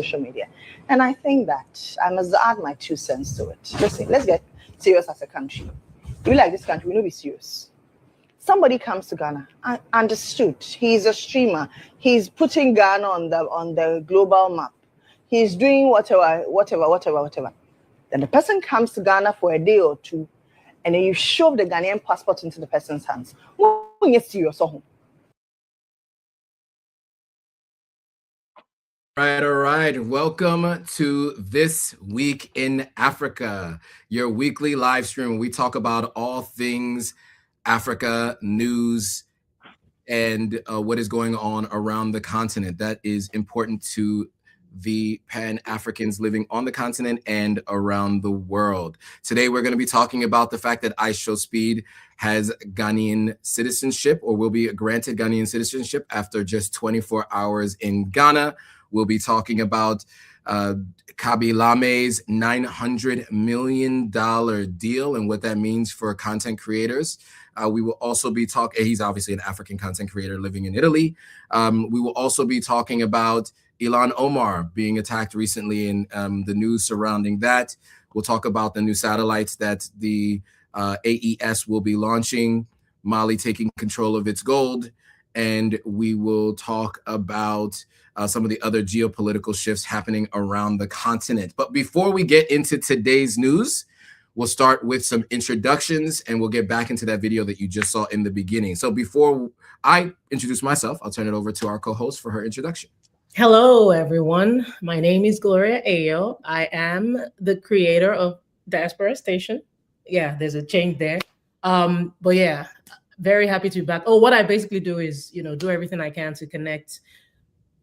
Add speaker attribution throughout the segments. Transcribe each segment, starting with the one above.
Speaker 1: social media. And I think that I must add my 2 cents to it. Listen, let's get serious as a country. We like this country, we know be serious. Somebody comes to Ghana, I understood. He's a streamer. He's putting Ghana on the global map. He's doing whatever. Then the person comes to Ghana for a day or 2, and then you shove the Ghanaian passport into the person's hands. When you're serious,
Speaker 2: All right. Welcome to This Week in Africa, your weekly live stream where we talk about all things Africa, news, and what is going on around the continent that is important to the Pan-Africans living on the continent and around the world. Today, we're going to be talking about the fact that iSHOWSPEED has Ghanaian citizenship, or will be granted Ghanaian citizenship after just 24 hours in Ghana. We'll be talking about Khaby Lame's $900 million deal and what that means for content creators. We will also be talking, he's obviously an African content creator living in Italy. We will also be talking about ELHAN OMAR being attacked recently and the news surrounding that. We'll talk about the new satellites that the AES will be launching, Mali taking control of its gold, and we will talk about some of the other geopolitical shifts happening around the continent. But before we get into today's news, we'll start with some introductions and we'll get back into that video that you just saw in the beginning. So before I introduce myself, I'll turn it over to our co-host for her introduction.
Speaker 3: Hello, everyone. My name is Gloria Ayo. I am the creator of Diaspora Station. Yeah, there's a change there. But yeah, very happy to be back. Oh, what I basically do is, do everything I can to connect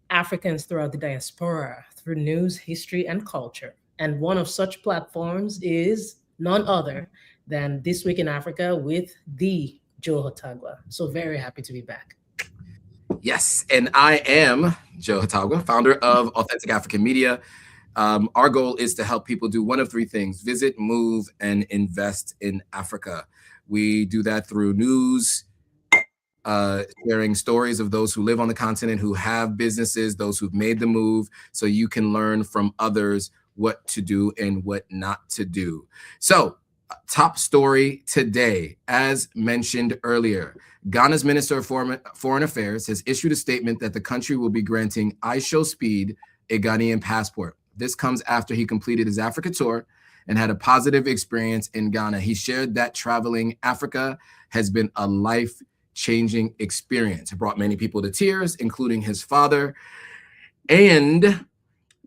Speaker 3: Africans throughout the diaspora through news, history, and culture. And one of such platforms is none other than This Week in Africa with the Joe Hotagwa. So very happy to be back.
Speaker 2: Yes, and I am Joe Hotagwa, founder of Authentic African Media. Our goal is to help people do one of 3 things: visit, move, and invest in Africa. We do that through news, sharing stories of those who live on the continent, who have businesses, those who've made the move, so you can learn from others what to do and what not to do. So, top story today, as mentioned earlier, Ghana's Minister of Foreign Affairs has issued a statement that the country will be granting iSHOWSPEED a Ghanaian passport. This comes after he completed his Africa tour and had a positive experience in Ghana. He shared that traveling Africa has been a life-changing experience. It brought many people to tears, including his father. And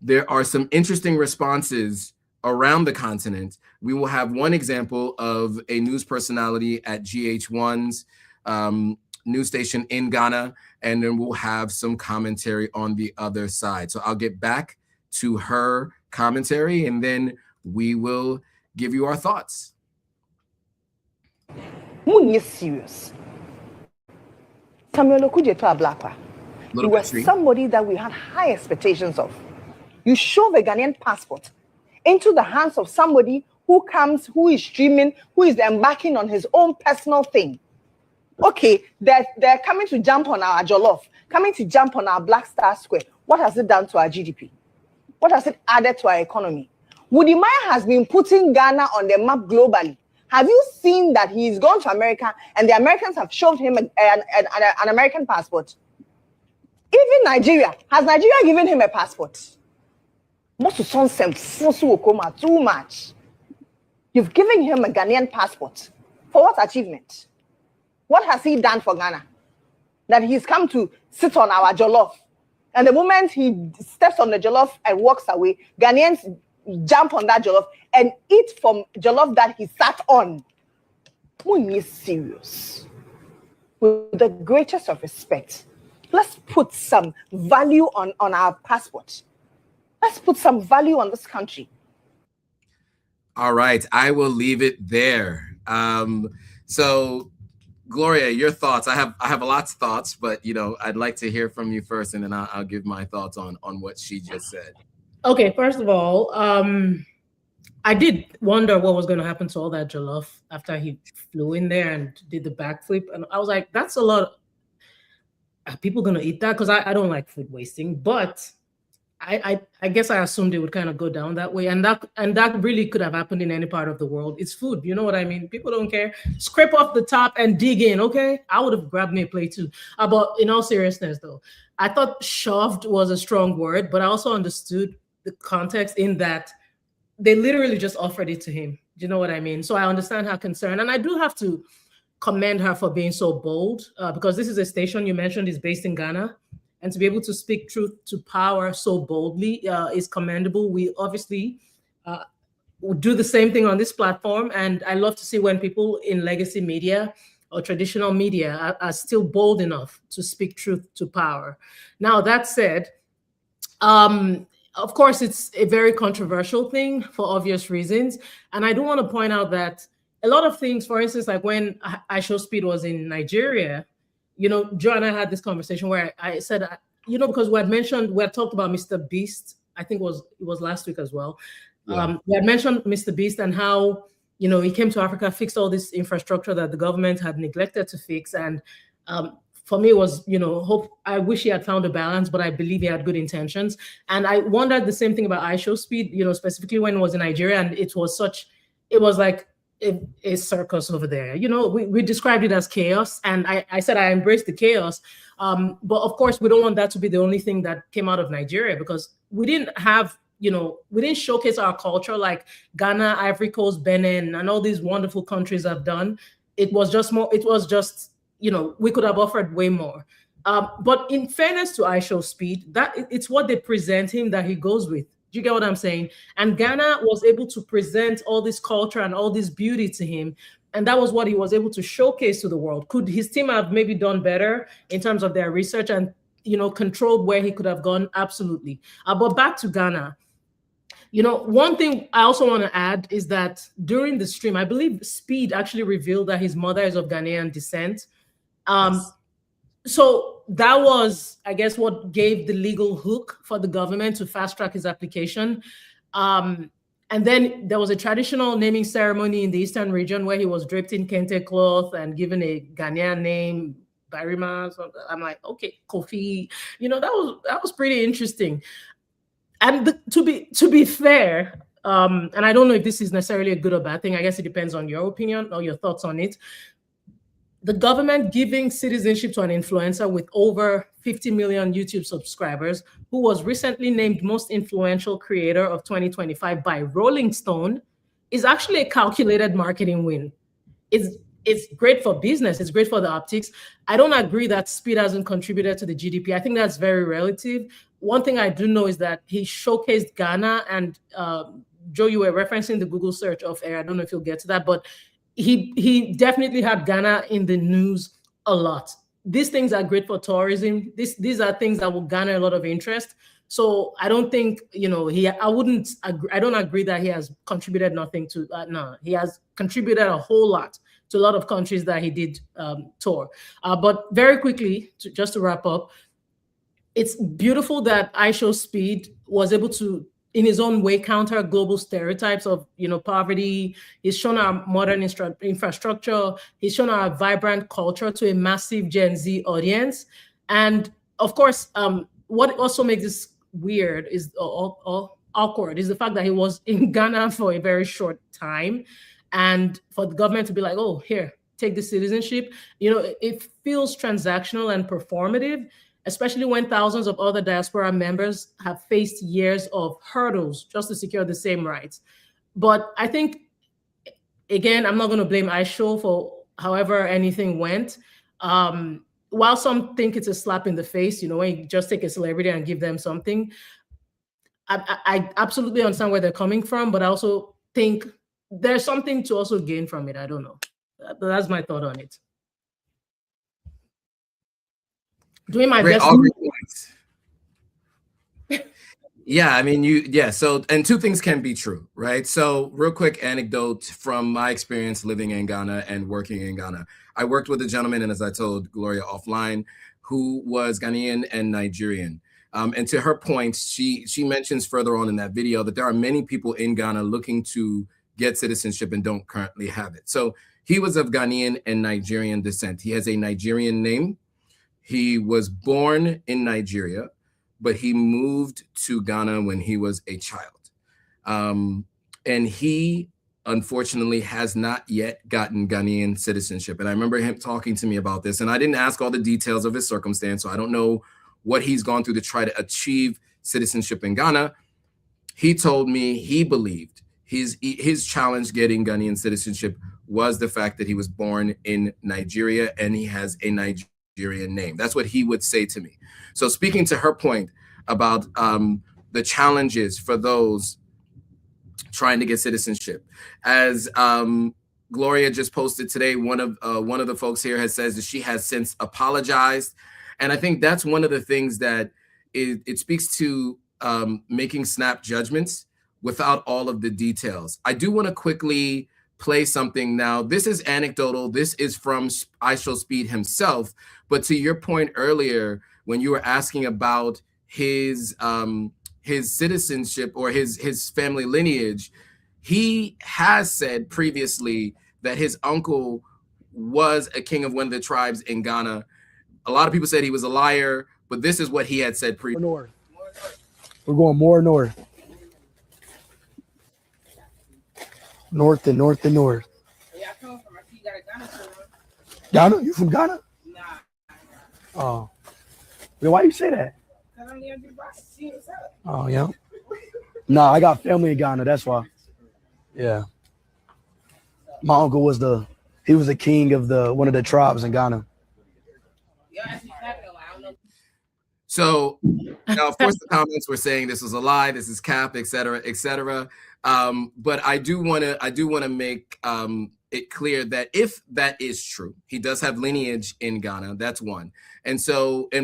Speaker 2: there are some interesting responses around the continent. We will have one example of a news personality at GH1's news station in Ghana, and then we'll have some commentary on the other side. So I'll get back to her commentary, and then we will give you our thoughts.
Speaker 1: You're serious. Samuel Okudzeto Ablakwa. You were somebody that we had high expectations of. You shove a Ghanaian passport into the hands of somebody who comes, who is streaming, who is embarking on his own personal thing. Okay, they're coming to jump on our jollof, coming to jump on our Black Star Square. What has it done to our GDP? What has it added to our economy? Woody Maya has been putting Ghana on the map globally. Have you seen that he's gone to America and the Americans have shoved him an American passport? Even Nigeria. Has Nigeria given him a passport? Too much. You've given him a Ghanaian passport. For what achievement? What has he done for Ghana? That he's come to sit on our jollof. And the moment he steps on the jollof and walks away, Ghanaians jump on that jollof and eat from jollof that he sat on. When you're serious, with the greatest of respect, let's put some value on our passport. Let's put some value on this country.
Speaker 2: All right, I will leave it there. So, Gloria, your thoughts. I have a lot of thoughts, but I'd like to hear from you first, and then I'll give my thoughts on what she just said.
Speaker 3: Okay, first of all, I did wonder what was going to happen to all that jollof after he flew in there and did the backflip, and I was like, that's a lot. Are people going to eat that? Because I don't like food wasting, but I guess I assumed it would kind of go down that way, and that really could have happened in any part of the world. It's food, you know what I mean? People don't care. Scrape off the top and dig in. Okay, I would have grabbed me a plate too. But in all seriousness, though, I thought shoved was a strong word, but I also understood the context in that they literally just offered it to him. Do you know what I mean? So I understand her concern, and I do have to commend her for being so bold, because this is a station you mentioned is based in Ghana. And to be able to speak truth to power so boldly is commendable. We obviously would do the same thing on this platform. And I love to see when people in legacy media or traditional media are still bold enough to speak truth to power. Now, that said, of course, it's a very controversial thing for obvious reasons. And I do want to point out that a lot of things, for instance, like when iShowSpeed was in Nigeria, you know, Joe and I had this conversation where I said, you know, because we had talked about Mr. Beast. I think it was last week as well. Yeah. We had mentioned Mr. Beast and how, you know, he came to Africa, fixed all this infrastructure that the government had neglected to fix. And for me, it was, you know, I wish he had found a balance, but I believe he had good intentions. And I wondered the same thing about iShowSpeed, you know, specifically when it was in Nigeria, and it was like a circus over there. You know, we described it as chaos, and I said I embraced the chaos. But of course, we don't want that to be the only thing that came out of Nigeria, because we didn't have, you know, we didn't showcase our culture like Ghana, Ivory Coast, Benin, and all these wonderful countries have done. It was just, you know, we could have offered way more. But in fairness to iShowSpeed, it's what they present him that he goes with. Do you get what I'm saying? And Ghana was able to present all this culture and all this beauty to him. And that was what he was able to showcase to the world. Could his team have maybe done better in terms of their research and, you know, controlled where he could have gone? Absolutely. But back to Ghana. You know, one thing I also want to add is that during the stream, I believe Speed actually revealed that his mother is of Ghanaian descent. Yes. So that was, I guess, what gave the legal hook for the government to fast track his application. And then there was a traditional naming ceremony in the Eastern region where he was draped in kente cloth and given a Ghanaian name, Barima. So I'm like, okay, Kofi. You know, that was pretty interesting. And to be fair, and I don't know if this is necessarily a good or bad thing. I guess it depends on your opinion or your thoughts on it. The government giving citizenship to an influencer with over 50 million YouTube subscribers, who was recently named most influential creator of 2025 by Rolling Stone, is actually a calculated marketing win. It's great for business. It's great for the optics. I don't agree that Speed hasn't contributed to the GDP. I think that's very relative. One thing I do know is that he showcased Ghana, and Joe, you were referencing the Google search of air. I don't know if you'll get to that, but he definitely had Ghana in the news a lot. These things are great for tourism. These are things that will garner a lot of interest. So I don't think, you know, I don't agree that he has contributed nothing to, no, he has contributed a whole lot to a lot of countries that he did tour. But very quickly, just to wrap up, it's beautiful that iShowSpeed was able to, in his own way, counter global stereotypes of, you know, poverty. He's shown our modern infrastructure. He's shown our vibrant culture to a massive Gen Z audience. And of course, what also makes this weird is awkward is the fact that he was in Ghana for a very short time, and for the government to be like, oh, here, take the citizenship. You know, it feels transactional and performative, especially when thousands of other diaspora members have faced years of hurdles just to secure the same rights. But I think, again, I'm not going to blame iShow for however anything went. While some think it's a slap in the face, you know, when you just take a celebrity and give them something, I absolutely understand where they're coming from, but I also think there's something to also gain from it. I don't know. That's my thought on it. Doing my best.
Speaker 2: Yeah, I mean, so, and two things can be true, right? So real quick anecdote from my experience living in Ghana and working in Ghana. I worked with a gentleman, and as I told Gloria offline, who was Ghanaian and Nigerian. And to her point, she mentions further on in that video that there are many people in Ghana looking to get citizenship and don't currently have it. So he was of Ghanaian and Nigerian descent. He has a Nigerian name. He was born in Nigeria, but he moved to Ghana when he was a child. And he, unfortunately, has not yet gotten Ghanaian citizenship. And I remember him talking to me about this, and I didn't ask all the details of his circumstance, so I don't know what he's gone through to try to achieve citizenship in Ghana. He told me he believed his challenge getting Ghanaian citizenship was the fact that he was born in Nigeria and he has a Nigerian name. That's what he would say to me. So speaking to her point about the challenges for those trying to get citizenship, as Gloria just posted today, one of the folks here has says that she has since apologized, and I think that's one of the things that it speaks to making snap judgments without all of the details. I do want to quickly play something now. This is anecdotal. This is from iSHOWSPEED himself. But to your point earlier, when you were asking about his citizenship or his family lineage, he has said previously that his uncle was a king of one of the tribes in Ghana. A lot of people said he was a liar, but this is what he had said previously.
Speaker 4: North. We're going more north. North and north and north.
Speaker 5: Yeah, I come from. I see you got a Ghana shirt on.
Speaker 4: Ghana? You from Ghana?
Speaker 5: Nah.
Speaker 4: Oh. Well, why you say that?
Speaker 5: Because I'm the empty box. See what's up.
Speaker 4: Oh, yeah. Nah, I got family in Ghana. That's why. Yeah. My uncle was he was the king of one of the tribes in Ghana.
Speaker 5: Yo, actually, I don't know.
Speaker 2: So now, of course, the comments were saying this was a lie, this is cap, et cetera, et cetera. But I do want to make it clear that if that is true, he does have lineage in Ghana. That's one. And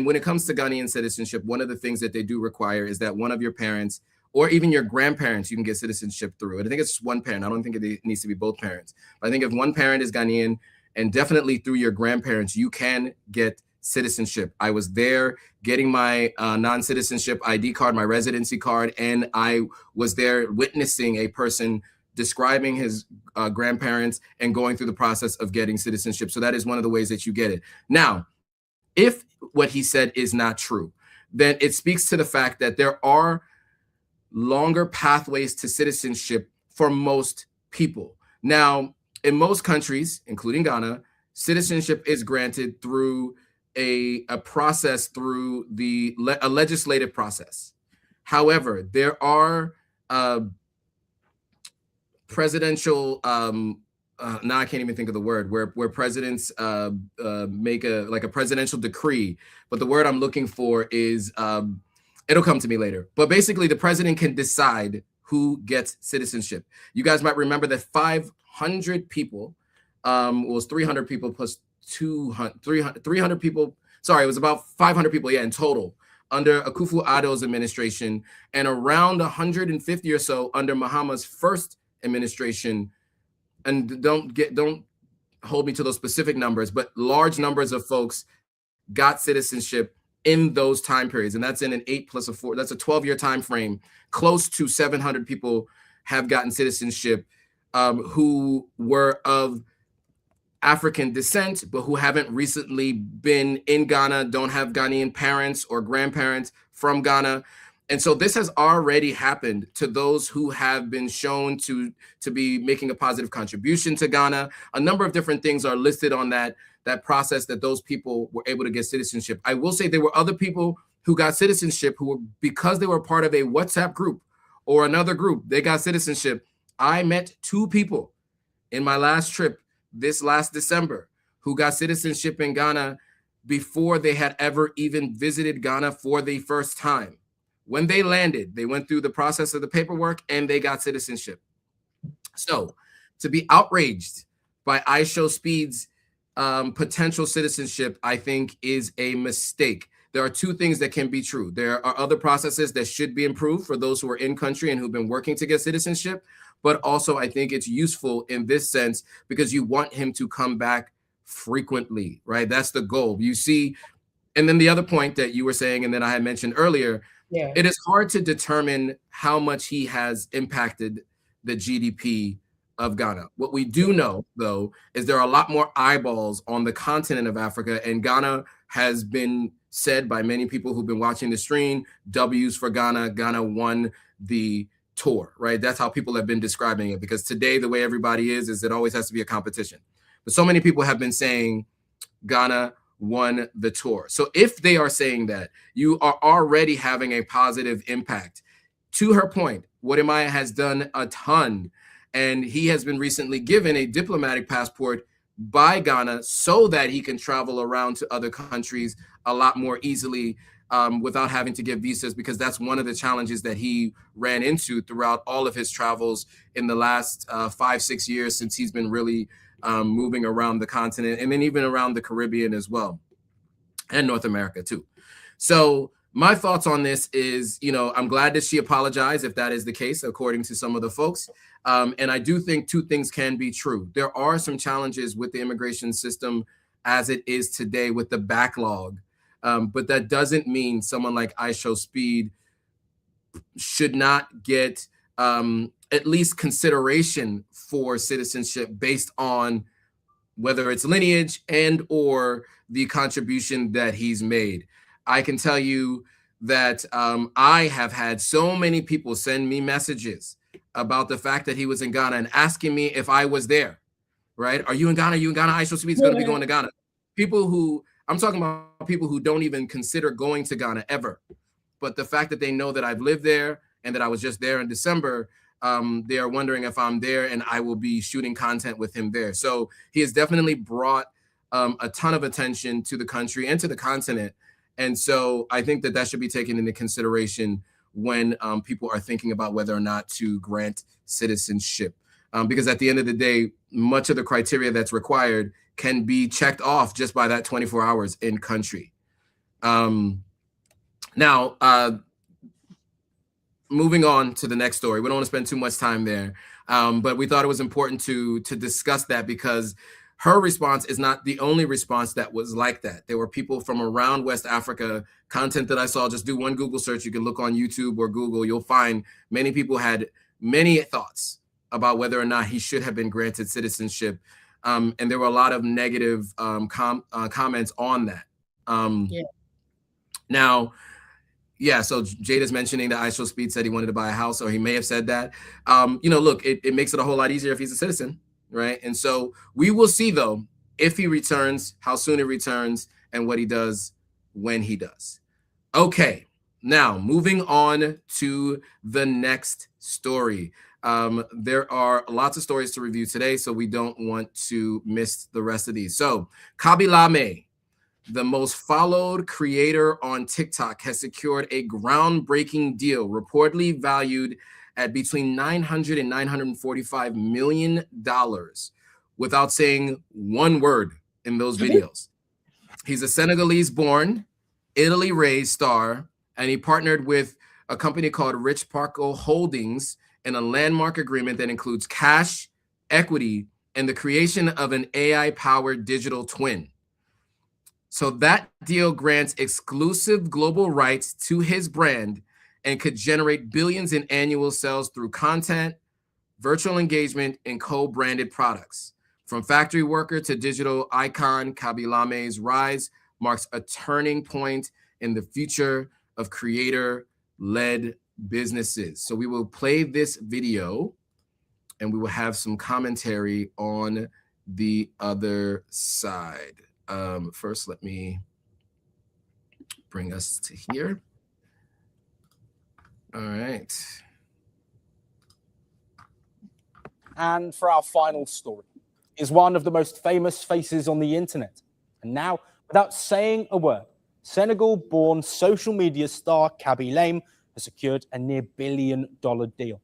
Speaker 2: when it comes to Ghanaian citizenship, one of the things that they do require is that one of your parents or even your grandparents, you can get citizenship through it. I think it's one parent. I don't think it needs to be both parents. But I think if one parent is Ghanaian, and definitely through your grandparents, you can get citizenship. I was there getting my non-citizenship ID card, my residency card, and I was there witnessing a person describing his grandparents and going through the process of getting citizenship. So that is one of the ways that you get it. Now, if what he said is not true, then it speaks to the fact that there are longer pathways to citizenship for most people. Now, in most countries, including Ghana, citizenship is granted through a process, through a legislative process. However, there are presidential now I can't even think of the word where presidents make a presidential decree, but the word I'm looking for is it'll come to me later. But basically, the president can decide who gets citizenship. You guys might remember that 500 people was 300 people plus 300 people. Sorry, it was about 500 people, in total under Akufo-Addo's administration, and around 150 or so under Mahama's first administration. And don't hold me to those specific numbers, but large numbers of folks got citizenship in those time periods. And that's in an 8 plus a 4, that's a 12-year time frame. Close to 700 people have gotten citizenship who were of African descent, but who haven't recently been in Ghana, don't have Ghanaian parents or grandparents from Ghana. And so this has already happened to those who have been shown to be making a positive contribution to Ghana. A number of different things are listed on that process that those people were able to get citizenship. I will say there were other people who got citizenship who were, because they were part of a WhatsApp group or another group, they got citizenship. I met 2 people in my last trip this last December who got citizenship in Ghana before they had ever even visited Ghana for the first time. When they landed, they went through the process of the paperwork and they got citizenship. So to be outraged by iSHOWSPEED's potential citizenship, I think is a mistake. There are 2 things that can be true. There are other processes that should be improved for those who are in country and who've been working to get citizenship. But also I think it's useful in this sense because you want him to come back frequently, right? That's the goal. You see, and then the other point that you were saying, and then I had mentioned earlier, it is hard to determine how much he has impacted the GDP of Ghana. What we do know, though, is there are a lot more eyeballs on the continent of Africa, and Ghana has been said by many people who've been watching the stream, W's for Ghana. Ghana won the tour, right? That's how people have been describing it, because today the way everybody is it always has to be a competition. But so many people have been saying Ghana won the tour. So if they are saying that, you are already having a positive impact. To her point, Wodemaya has done a ton, and he has been recently given a diplomatic passport by Ghana so that he can travel around to other countries a lot more easily without having to get visas, because that's one of the challenges that he ran into throughout all of his travels in the last 5-6 years since he's been really moving around the continent, and then even around the Caribbean as well, and North America too. So my thoughts on this is, I'm glad that she apologized if that is the case, according to some of the folks. And I do think two things can be true. There are some challenges with the immigration system as it is today with the backlog. But that doesn't mean someone like iSHOWSPEED should not get at least consideration for citizenship based on whether it's lineage and or the contribution that he's made. I can tell you that I have had so many people send me messages about the fact that he was in Ghana and asking me if I was there, right? Are you in Ghana? Are you in Ghana? iSHOWSPEED is going to be going to Ghana. I'm talking about people who don't even consider going to Ghana ever. But the fact that they know that I've lived there and that I was just there in December, they are wondering if I'm there and I will be shooting content with him there. So he has definitely brought a ton of attention to the country and to the continent. And so I think that that should be taken into consideration when people are thinking about whether or not to grant citizenship. Because at the end of the day, much of the criteria that's required can be checked off just by that 24 hours in country. Now, moving on to the next story. We don't want to spend too much time there, but we thought it was important to discuss that because her response is not the only response that was like that. There were people from around West Africa, content that I saw, just do one Google search. You can look on YouTube or Google. You'll find many people had many thoughts about whether or not he should have been granted citizenship. And there were a lot of negative comments on that. Now, yeah, so Jada's mentioning that iSHOWSPEED said he wanted to buy a house, or he may have said that. Look, it makes it a whole lot easier if he's a citizen, right? And so we will see, though, if he returns, how soon he returns, and what he does when he does. Okay, now moving on to the next story. There are lots of stories to review today, so we don't want to miss the rest of these. So Khaby Lame, the most followed creator on TikTok, has secured a groundbreaking deal, reportedly valued at between $900 and $945 million, without saying one word in those videos. He's a Senegalese-born, Italy-raised star, and he partnered with a company called Rich Sparkle Holdings in a landmark agreement that includes cash, equity, and the creation of an AI-powered digital twin. So that deal grants exclusive global rights to his brand and could generate billions in annual sales through content, virtual engagement, and co-branded products. From factory worker to digital icon, Khaby Lame's rise marks a turning point in the future of creator-led businesses. So we will play this video and we will have some commentary on the other side. First, let me bring us to here. All right.
Speaker 6: And for our final story, is one of the most famous faces on the internet. And now, without saying a word, Senegal-born social media star Khaby Lame has secured a near $1 billion deal.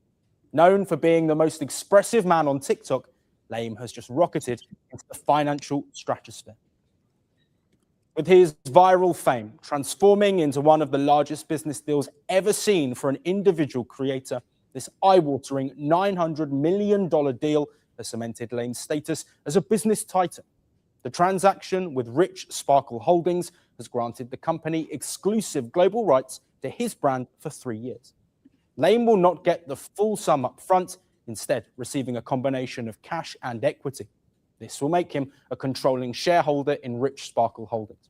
Speaker 6: Known for being the most expressive man on TikTok, Lame has just rocketed into the financial stratosphere. With his viral fame transforming into one of the largest business deals ever seen for an individual creator, this eye-watering $900 million deal has cemented Lame's status as a business titan. The transaction with Rich Sparkle Holdings has granted the company exclusive global rights to his brand for 3 years. Lame will not get the full sum up front, instead receiving a combination of cash and equity. This will make him a controlling shareholder in Rich Sparkle Holdings.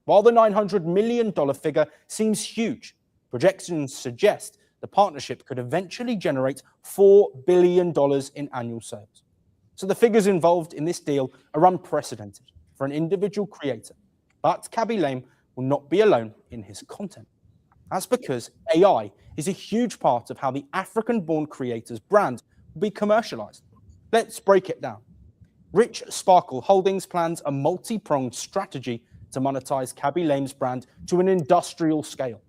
Speaker 6: While the $900 million figure seems huge, projections suggest the partnership could eventually generate $4 billion in annual sales. So the figures involved in this deal are unprecedented for an individual creator. But Khaby Lame will not be alone in his content. That's because AI is a huge part of how the African-born creator's brand will be commercialized. Let's break it down. Rich Sparkle Holdings plans a multi-pronged strategy to monetize Khaby Lame's brand to an industrial scale,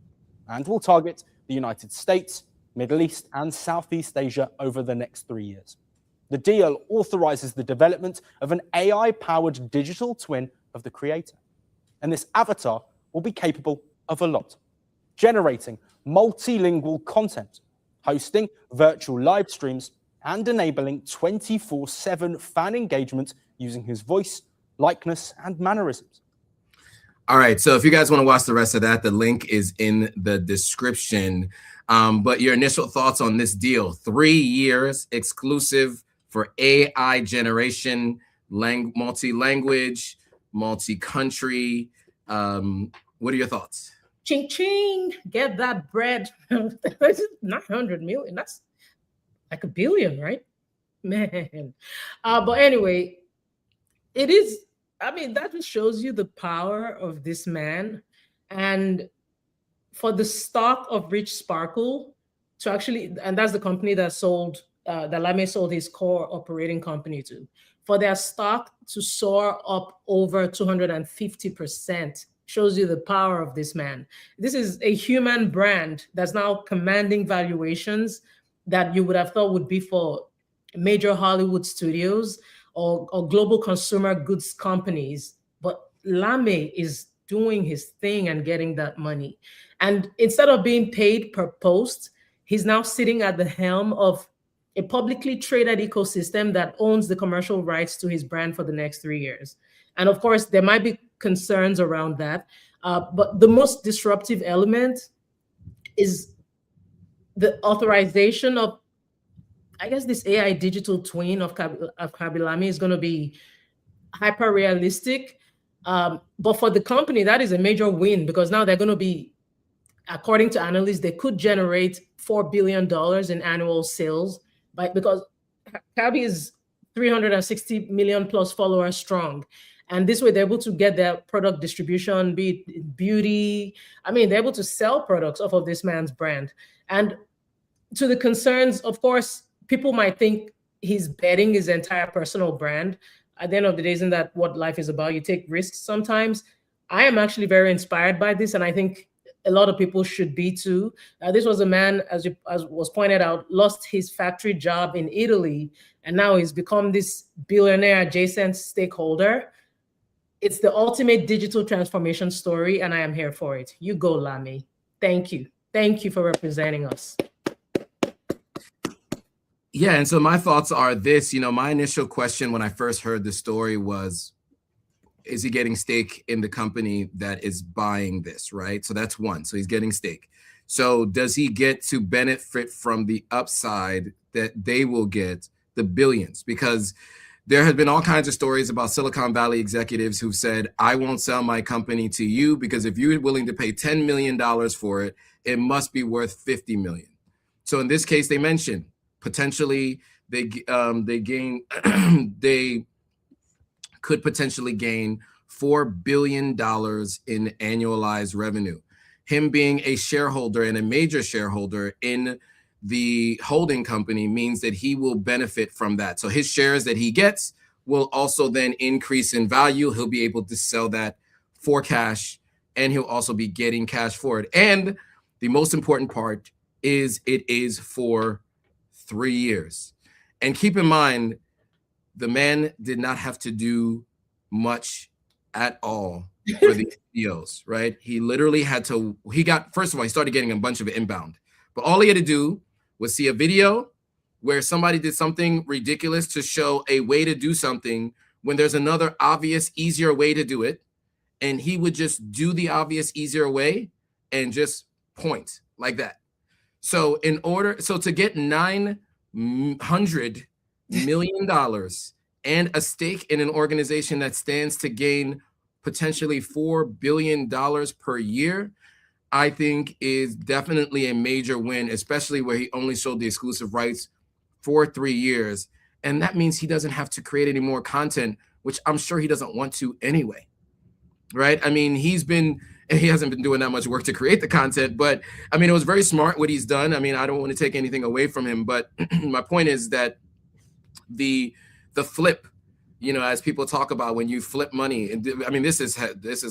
Speaker 6: and will target the United States, Middle East, and Southeast Asia over the next 3 years. The deal authorizes the development of an AI-powered digital twin of the creator. And this avatar will be capable of a lot: generating multilingual content, hosting virtual live streams, and enabling 24/7 fan engagement using his voice, likeness, and mannerisms.
Speaker 2: All right, so if you guys want to watch the rest of that, the link is in the description. But your initial thoughts on this deal: 3 years exclusive for AI generation, multi-language, multi-country. What are your thoughts?
Speaker 3: Ching ching, get that bread. That's 900 million. That's like $1 billion, right? Man. But anyway, it is, I mean, that just shows you the power of this man. And for the stock of Rich Sparkle to actually, and that's the company that sold, that Lame sold his core operating company to, for their stock to soar up over 250%, shows you the power of this man. This is a human brand that's now commanding valuations that you would have thought would be for major Hollywood studios or global consumer goods companies. But Lame is doing his thing and getting that money. And instead of being paid per post, he's now sitting at the helm of a publicly traded ecosystem that owns the commercial rights to his brand for the next 3 years. And of course, there might be concerns around that. But the most disruptive element is the authorization of, I guess, this AI digital twin of Khaby Lame is going to be hyper realistic. But for the company, that is a major win, because now they're going to be, according to analysts, they could generate $4 billion in annual sales because Khaby is 360 million plus followers strong. And this way they're able to get their product distribution, be it beauty. I mean, they're able to sell products off of this man's brand. And to the concerns, of course, people might think he's betting his entire personal brand. At the end of the day, isn't that what life is about? You take risks sometimes. I am actually very inspired by this, and I think a lot of people should be too. This was a man, as was pointed out, lost his factory job in Italy, and now he's become this billionaire adjacent stakeholder. It's the ultimate digital transformation story, and I am here for it. You go, Lame. Thank you. Thank you for representing us.
Speaker 2: Yeah, and so my thoughts are this. My initial question when I first heard the story was, is he getting stake in the company that is buying this, right? So that's one. So he's getting stake. So does he get to benefit from the upside that they will get, the billions? Because there have been all kinds of stories about Silicon Valley executives who've said, I won't sell my company to you because if you're willing to pay $10 million for it, it must be worth $50 million. So in this case, they mentioned potentially they could potentially gain $4 billion in annualized revenue. Him being a shareholder and a major shareholder in the holding company means that he will benefit from that. So his shares that he gets will also then increase in value. He'll be able to sell that for cash, and he'll also be getting cash for it. And the most important part is it is for 3 years. And keep in mind, the man did not have to do much at all for these deals, right? He literally had to, first of all, he started getting a bunch of inbound, but all he had to do was see a video where somebody did something ridiculous to show a way to do something when there's another obvious, easier way to do it. And he would just do the obvious, easier way and just point like that. So to get $900 million and a stake in an organization that stands to gain potentially $4 billion per year, I think is definitely a major win, especially where he only sold the exclusive rights for 3 years. And that means he doesn't have to create any more content, which I'm sure he doesn't want to anyway, right? I mean, he hasn't been doing that much work to create the content, but I mean, it was very smart what he's done. I mean, I don't want to take anything away from him, but my point is that the flip, you know, as people talk about when you flip money, and I mean, this is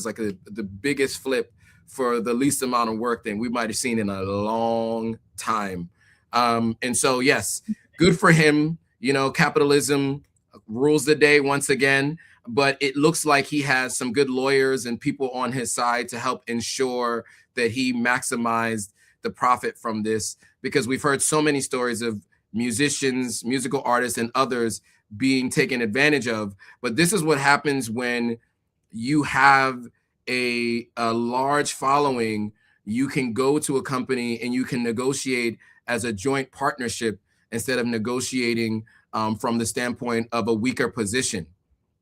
Speaker 2: like the biggest flip for the least amount of work that we might have seen in a long time. And so, yes, good for him. You know, capitalism rules the day once again, but it looks like he has some good lawyers and people on his side to help ensure that he maximized the profit from this, because we've heard so many stories of musicians, musical artists, and others being taken advantage of. But this is what happens when you have a large following. You can go to a company and you can negotiate as a joint partnership instead of negotiating from the standpoint of a weaker position.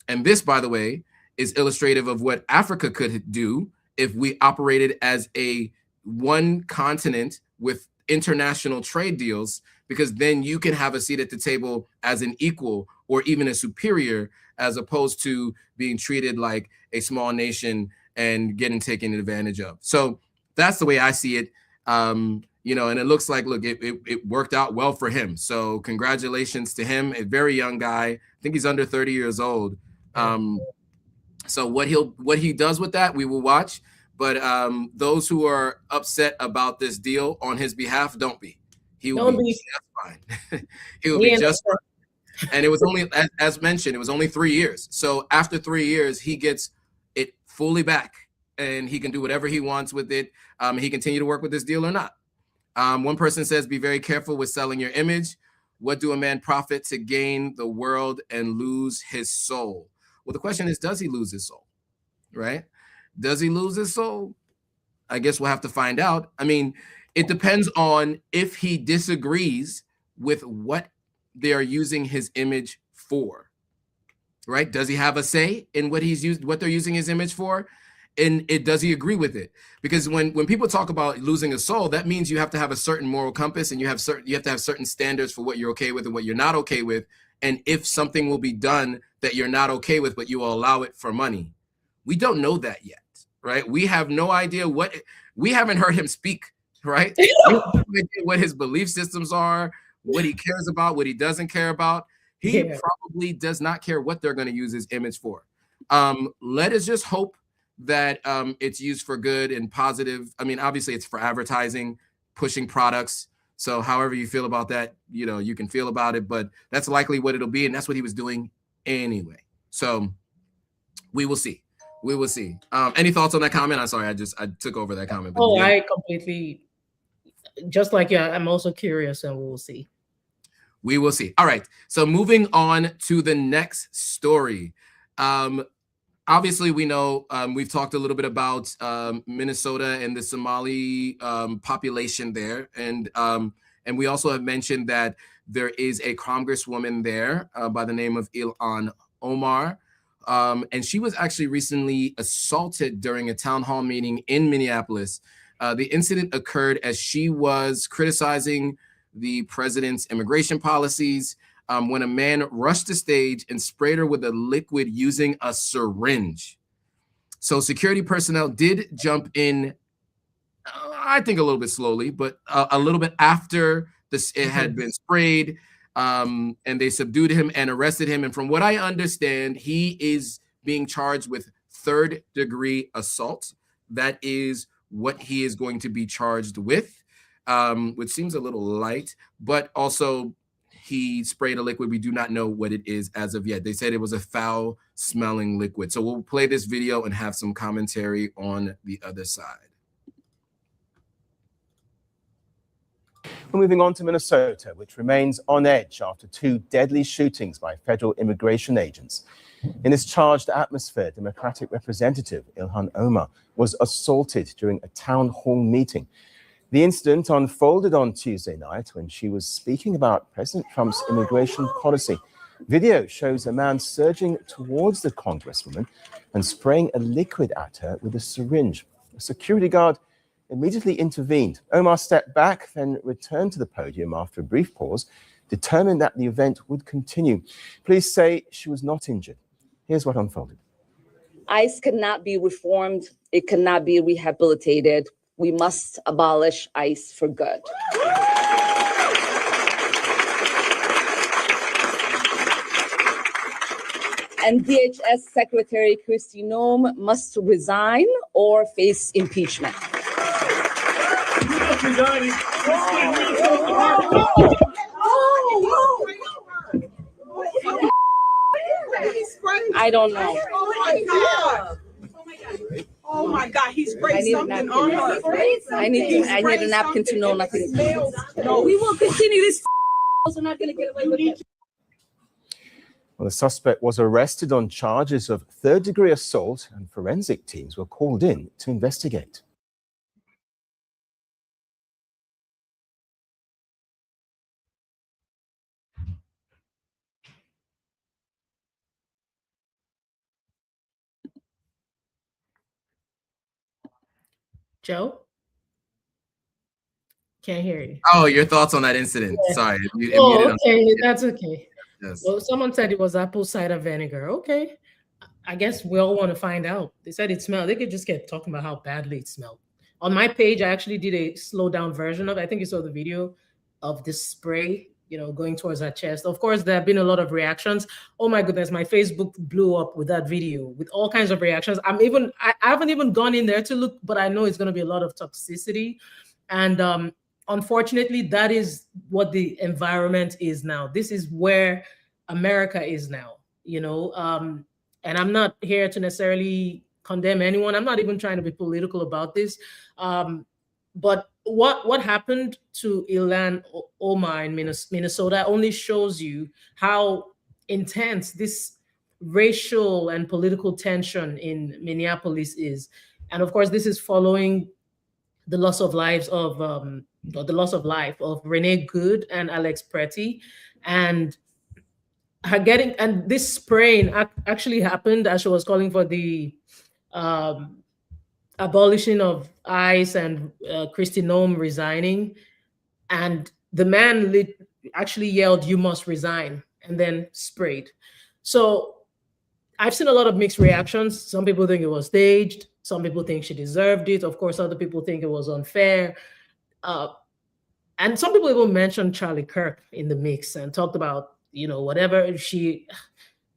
Speaker 2: And this, by the way, is illustrative of what Africa could do if we operated as a one continent with international trade deals, because then you can have a seat at the table as an equal or even a superior, as opposed to being treated like a small nation and getting taken advantage of. So that's the way I see it. You know, and it looks like, look, it worked out well for him. So congratulations to him, a very young guy. I think he's under 30 years old. So what he does with that, we will watch. But those who are upset about this deal on his behalf, don't be. He will be just fine. He will be just fine. And it was only, as mentioned, it was only 3 years. So after 3 years, he gets it fully back, and he can do whatever he wants with it. He continue to work with this deal or not. One person says, be very careful with selling your image. What do a man profit to gain the world and lose his soul? Well, the question is, does he lose his soul, right? Does he lose his soul? I guess we'll have to find out. I mean, it depends on if he disagrees with what they are using his image for, right? Does he have a say in what they're using his image for? And does he agree with it? Because when people talk about losing a soul, that means you have to have a certain moral compass, and you have to have certain standards for what you're okay with and what you're not okay with. And if something will be done that you're not okay with, but you will allow it for money. We don't know that yet, right? We have no idea we haven't heard him speak, right? We have no idea what his belief systems are, what he cares about, what he doesn't care about. He probably does not care what they're going to use his image for. Let us just hope that it's used for good and positive. I mean, obviously it's for advertising, pushing products. So however you feel about that, you know, you can feel about it, but that's likely what it'll be. And that's what he was doing anyway. So we will see. We will see. Any thoughts on that comment? I'm sorry, I took over that comment.
Speaker 3: Oh, I completely, just like you, I'm also curious, and we'll see.
Speaker 2: We will see. All right. So moving on to the next story. Obviously, we know we've talked a little bit about Minnesota and the Somali population there, and we also have mentioned that there is a congresswoman there by the name of ILHAN OMAR, and she was actually recently assaulted during a town hall meeting in Minneapolis. The incident occurred as she was criticizing the president's immigration policies when a man rushed the stage and sprayed her with a liquid using a syringe. So security personnel did jump in, I think a little bit slowly, but a little bit after it had been sprayed, and they subdued him and arrested him. And from what I understand, he is being charged with third-degree assault. That is what he is going to be charged with, which seems a little light, but also he sprayed a liquid. We do not know what it is as of yet. They said it was a foul-smelling liquid. So we'll play this video and have some commentary on the other side.
Speaker 7: We're moving on to Minnesota, which remains on edge after 2 deadly shootings by federal immigration agents. In this charged atmosphere, Democratic Representative ILHAN OMAR was assaulted during a town hall meeting. The incident unfolded on Tuesday night when she was speaking about President Trump's immigration policy Video shows a man surging towards the congresswoman and spraying a liquid at her with a syringe. A security guard immediately intervened. Omar stepped back, then returned to the podium after a brief pause, determined that the event would continue. Police say she was not injured. Here's what unfolded.
Speaker 8: ICE cannot be reformed. It cannot be rehabilitated. We must abolish ICE for good. And DHS Secretary Khaby Lame must resign or face impeachment. I don't know.
Speaker 5: Oh my God, he sprayed something on her.
Speaker 8: I need a napkin to know nothing. No, we will continue this. We're not going to get away with it.
Speaker 7: Well, the suspect was arrested on charges of third-degree assault, and forensic teams were called in to investigate.
Speaker 3: Joe? Can't hear you.
Speaker 2: Oh, your thoughts on that incident?
Speaker 3: Yeah.
Speaker 2: Sorry.
Speaker 3: Okay, that's okay.
Speaker 2: Yes.
Speaker 3: Well, someone said it was apple cider vinegar. Okay, I guess we all want to find out. They said it smelled. They could just get talking about how badly it smelled. On my page, I actually did a slow down version of it. I think you saw the video of this spray, going towards her chest. Of course, there have been a lot of reactions. Oh my goodness, my Facebook blew up with that video with all kinds of reactions. I haven't even gone in there to look, but I know it's going to be a lot of toxicity. And unfortunately, that is what the environment is now. This is where America is now, and I'm not here to necessarily condemn anyone. I'm not even trying to be political about this. But what happened to ILHAN OMAR in Minnesota only shows you how intense this racial and political tension in Minneapolis is. And of course, this is following the loss of life of Renee Good and Alex Pretty, and this spraying actually happened as she was calling for the abolishing of ICE and Khaby Lame resigning, and the man actually yelled, "You must resign," and then sprayed. So I've seen a lot of mixed reactions. Some people think it was staged. Some people think she deserved it. Of course, other people think it was unfair. And some people even mentioned Charlie Kirk in the mix and talked about, whatever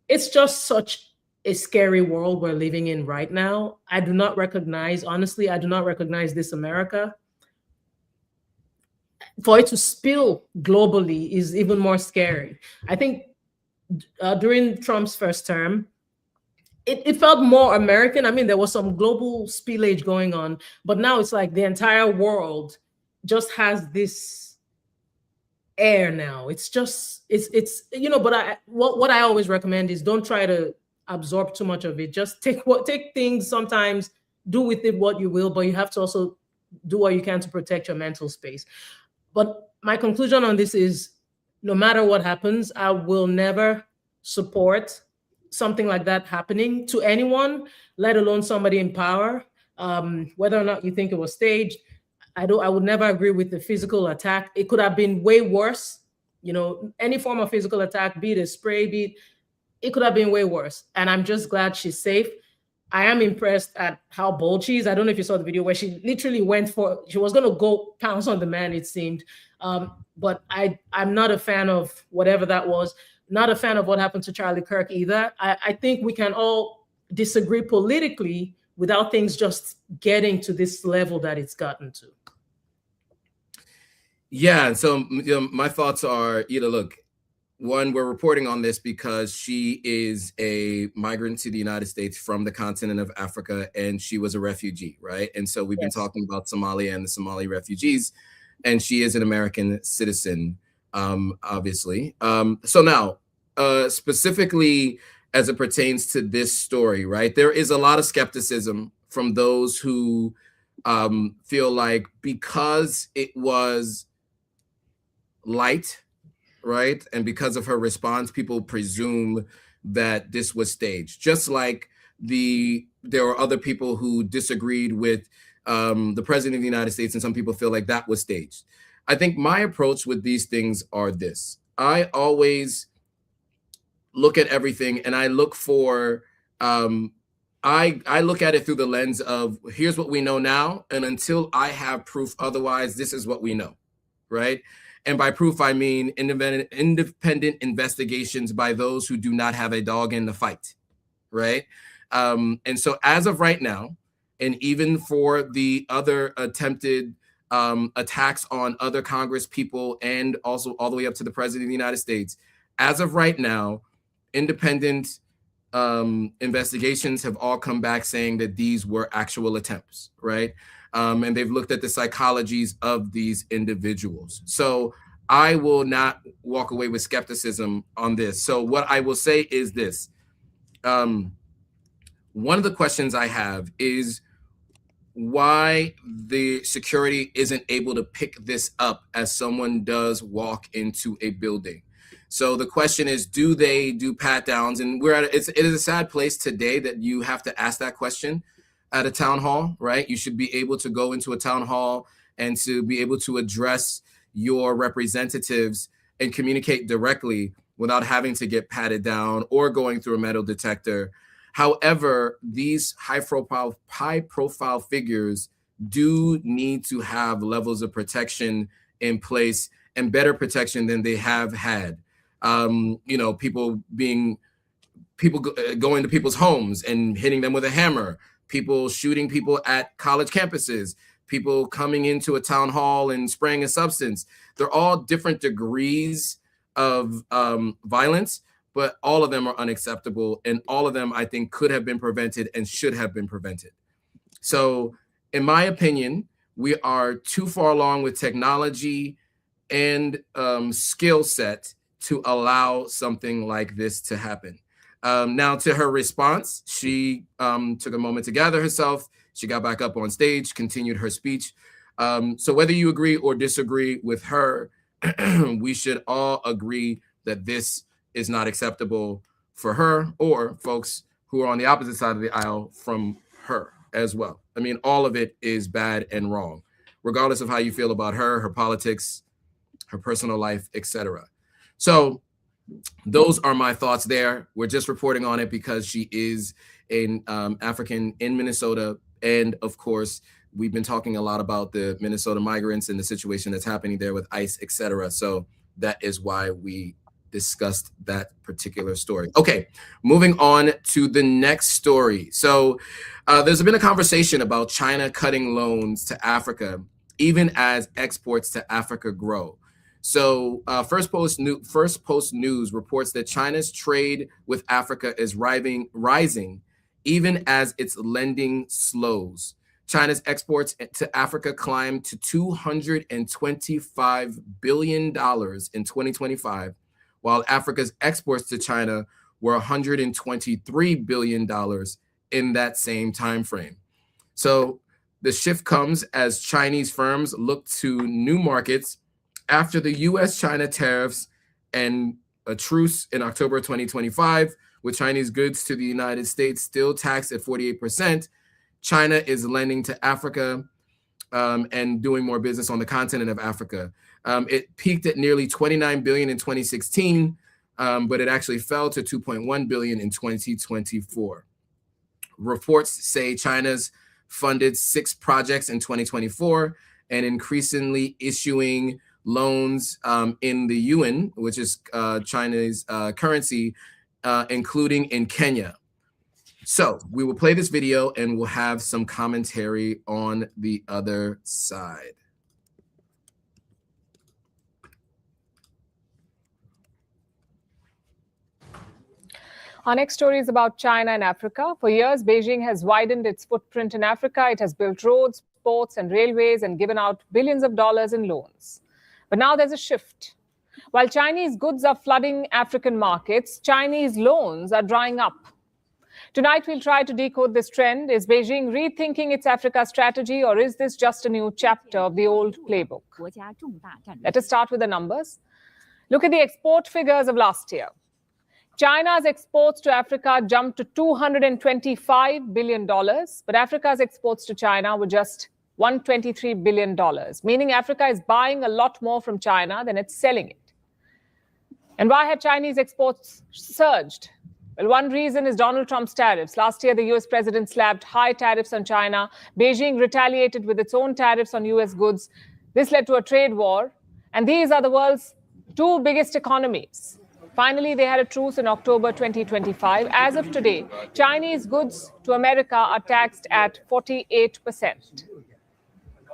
Speaker 3: it's just such a scary world we're living in right now. I do not recognize this America. For it to spill globally is even more scary. I think during Trump's first term, it felt more American. I mean, there was some global spillage going on, but now it's like the entire world just has this air now. It's but what I always recommend is don't try to absorb too much of it. Just take things, sometimes do with it what you will, but you have to also do what you can to protect your mental space. But my conclusion on this is, no matter what happens, I will never support something like that happening to anyone, let alone somebody in power. Whether or not you think it was staged, I would never agree with the physical attack. It could have been way worse. Any form of physical attack, be it a spray, it could have been way worse. And I'm just glad she's safe. I am impressed at how bold she is. I don't know if you saw the video where she literally she was going to go pounce on the man, it seemed. But I'm not a fan of whatever that was. Not a fan of what happened to Charlie Kirk either. I think we can all disagree politically without things just getting to this level that it's gotten to.
Speaker 2: Yeah, so my thoughts are, look, one, we're reporting on this because she is a migrant to the United States from the continent of Africa, and she was a refugee, right? And so we've been talking about Somalia and the Somali refugees, and she is an American citizen, obviously. So now, specifically as it pertains to this story, right, there is a lot of skepticism from those who feel like because it was light right? And because of her response, people presume that this was staged. Just like there were other people who disagreed with the president of the United States, and some people feel like that was staged. I think my approach with these things are this. I always look at everything and I look for, I look at it through the lens of here's what we know now. And until I have proof otherwise, this is what we know, right? And by proof, I mean independent investigations by those who do not have a dog in the fight, right? And so as of right now, and even for the other attempted attacks on other Congress people and also all the way up to the president of the United States, as of right now, independent investigations have all come back saying that these were actual attempts, right? And they've looked at the psychologies of these individuals. So I will not walk away with skepticism on this. So what I will say is this. One of the questions I have is why the security isn't able to pick this up as someone does walk into a building. So the question is, do they do pat downs? And it is a sad place today that you have to ask that question at a town hall, right? You should be able to go into a town hall and to be able to address your representatives and communicate directly without having to get patted down or going through a metal detector. However, these high profile figures do need to have levels of protection in place and better protection than they have had. People going to people's homes and hitting them with a hammer, people shooting people at college campuses, people coming into a town hall and spraying a substance. They're all different degrees of violence, but all of them are unacceptable. And all of them, I think, could have been prevented and should have been prevented. So in my opinion, we are too far along with technology and skill set to allow something like this to happen. Now, to her response, she took a moment to gather herself. She got back up on stage, continued her speech. So whether you agree or disagree with her, we should all agree that this is not acceptable for her or folks who are on the opposite side of the aisle from her as well. I mean, all of it is bad and wrong, regardless of how you feel about her, her politics, her personal life, etc. So those are my thoughts there. We're just reporting on it because she is an African in Minnesota. And of course, we've been talking a lot about the Minnesota migrants and the situation that's happening there with ICE, etc. So that is why we discussed that particular story. Okay, moving on to the next story. So there's been a conversation about China cutting loans to Africa, even as exports to Africa grow. So First Post News reports that China's trade with Africa is rising, even as its lending slows. China's exports to Africa climbed to $225 billion in 2025, while Africa's exports to China were $123 billion in that same time frame. So the shift comes as Chinese firms look to new markets after the US-China tariffs and a truce in October 2025, with Chinese goods to the United States still taxed at 48%, China is lending to Africa and doing more business on the continent of Africa. It peaked at nearly $29 billion in 2016, but it actually fell to $2.1 billion in 2024. Reports say China's funded 6 projects in 2024 and increasingly issuing loans in the yuan, which is China's currency, including in Kenya. So we will play this video and we'll have some commentary on the other side.
Speaker 9: Our next story is about China and Africa. For years, Beijing has widened its footprint in Africa. It has built roads, ports, and railways and given out billions of dollars in loans. But now there's a shift. While Chinese goods are flooding African markets, Chinese loans are drying up. Tonight, we'll try to decode this trend. Is Beijing rethinking its Africa strategy, or is this just a new chapter of the old playbook? Let us start with the numbers. Look at the export figures of last year. China's exports to Africa jumped to $225 billion, but Africa's exports to China were just $123 billion, meaning Africa is buying a lot more from China than it's selling it. And why had Chinese exports surged? Well, one reason is Donald Trump's tariffs. Last year, the US president slapped high tariffs on China. Beijing retaliated with its own tariffs on US goods. This led to a trade war. And these are the world's two biggest economies. Finally, they had a truce in October 2025. As of today, Chinese goods to America are taxed at 48%.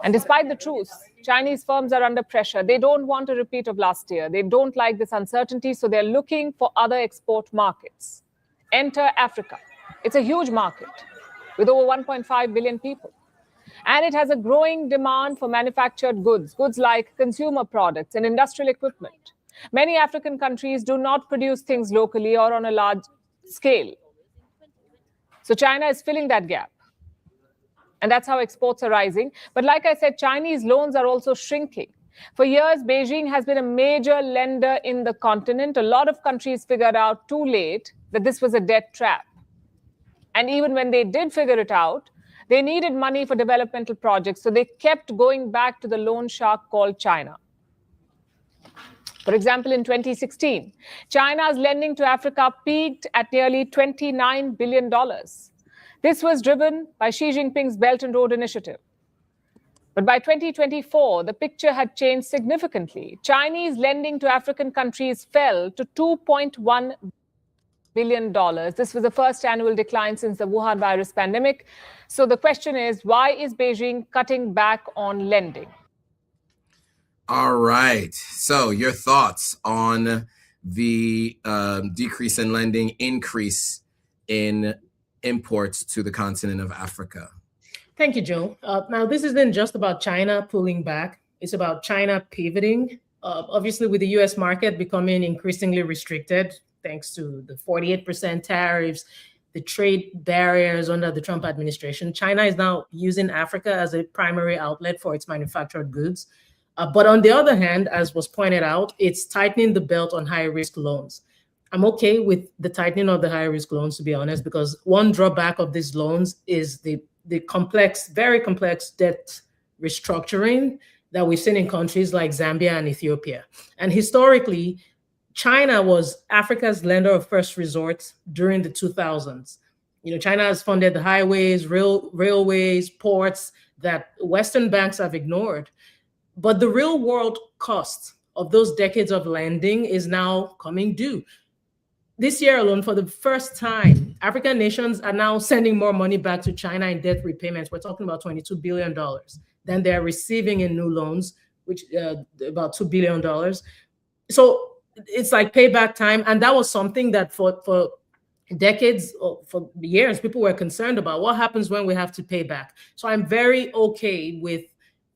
Speaker 9: And despite the truce, Chinese firms are under pressure. They don't want a repeat of last year. They don't like this uncertainty, so they're looking for other export markets. Enter Africa. It's a huge market with over 1.5 billion people. And it has a growing demand for manufactured goods, goods like consumer products and industrial equipment. Many African countries do not produce things locally or on a large scale. So China is filling that gap. And that's how exports are rising. But like I said, Chinese loans are also shrinking. For years, Beijing has been a major lender in the continent. A lot of countries figured out too late that this was a debt trap. And even when they did figure it out, they needed money for developmental projects. So they kept going back to the loan shark called China. For example, in 2016, China's lending to Africa peaked at nearly $29 billion. This was driven by Xi Jinping's Belt and Road Initiative. But by 2024, the picture had changed significantly. Chinese lending to African countries fell to $2.1 billion. This was the first annual decline since the Wuhan virus pandemic. So the question is, why is Beijing cutting back on lending?
Speaker 2: All right. So your thoughts on the decrease in lending, increase in imports to the continent of Africa?
Speaker 3: Thank you, Joe. Now, this isn't just about China pulling back. It's about China pivoting. Obviously, with the U.S. market becoming increasingly restricted, thanks to the 48% tariffs, the trade barriers under the Trump administration, China is now using Africa as a primary outlet for its manufactured goods. But on the other hand, as was pointed out, it's tightening the belt on high-risk loans. I'm okay with the tightening of the high-risk loans, to be honest, because one drawback of these loans is the complex, very complex debt restructuring that we've seen in countries like Zambia and Ethiopia. And historically, China was Africa's lender of first resort during the 2000s. You know, China has funded the highways, railways, ports that Western banks have ignored. But the real world cost of those decades of lending is now coming due. This year alone, for the first time, African nations are now sending more money back to China in debt repayments. We're talking about $22 billion than they're receiving in new loans, which about $2 billion. So it's like payback time. And that was something that for decades, or for years, people were concerned about. What happens when we have to pay back? So I'm very okay with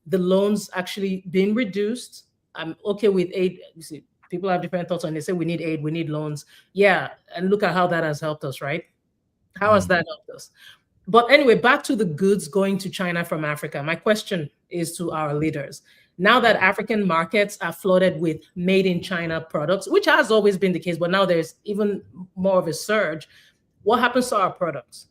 Speaker 3: the loans actually being reduced. I'm okay with aid. You see, people have different thoughts on it. They say we need aid, we need loans. Yeah, and look at how that has helped us, right? How has that helped us? But anyway, back to the goods going to China from Africa. My question is to our leaders. Now that African markets are flooded with made in China products, which has always been the case, but now there's even more of a surge, what happens to our products?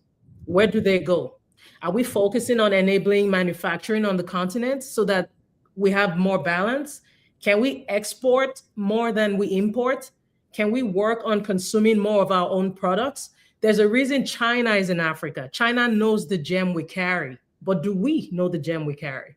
Speaker 3: Where do they go? Are we focusing on enabling manufacturing on the continent so that we have more balance? Can we export more than we import? Can we work on consuming more of our own products? There's a reason China is in Africa. China knows the gem we carry, but do we know the gem we carry?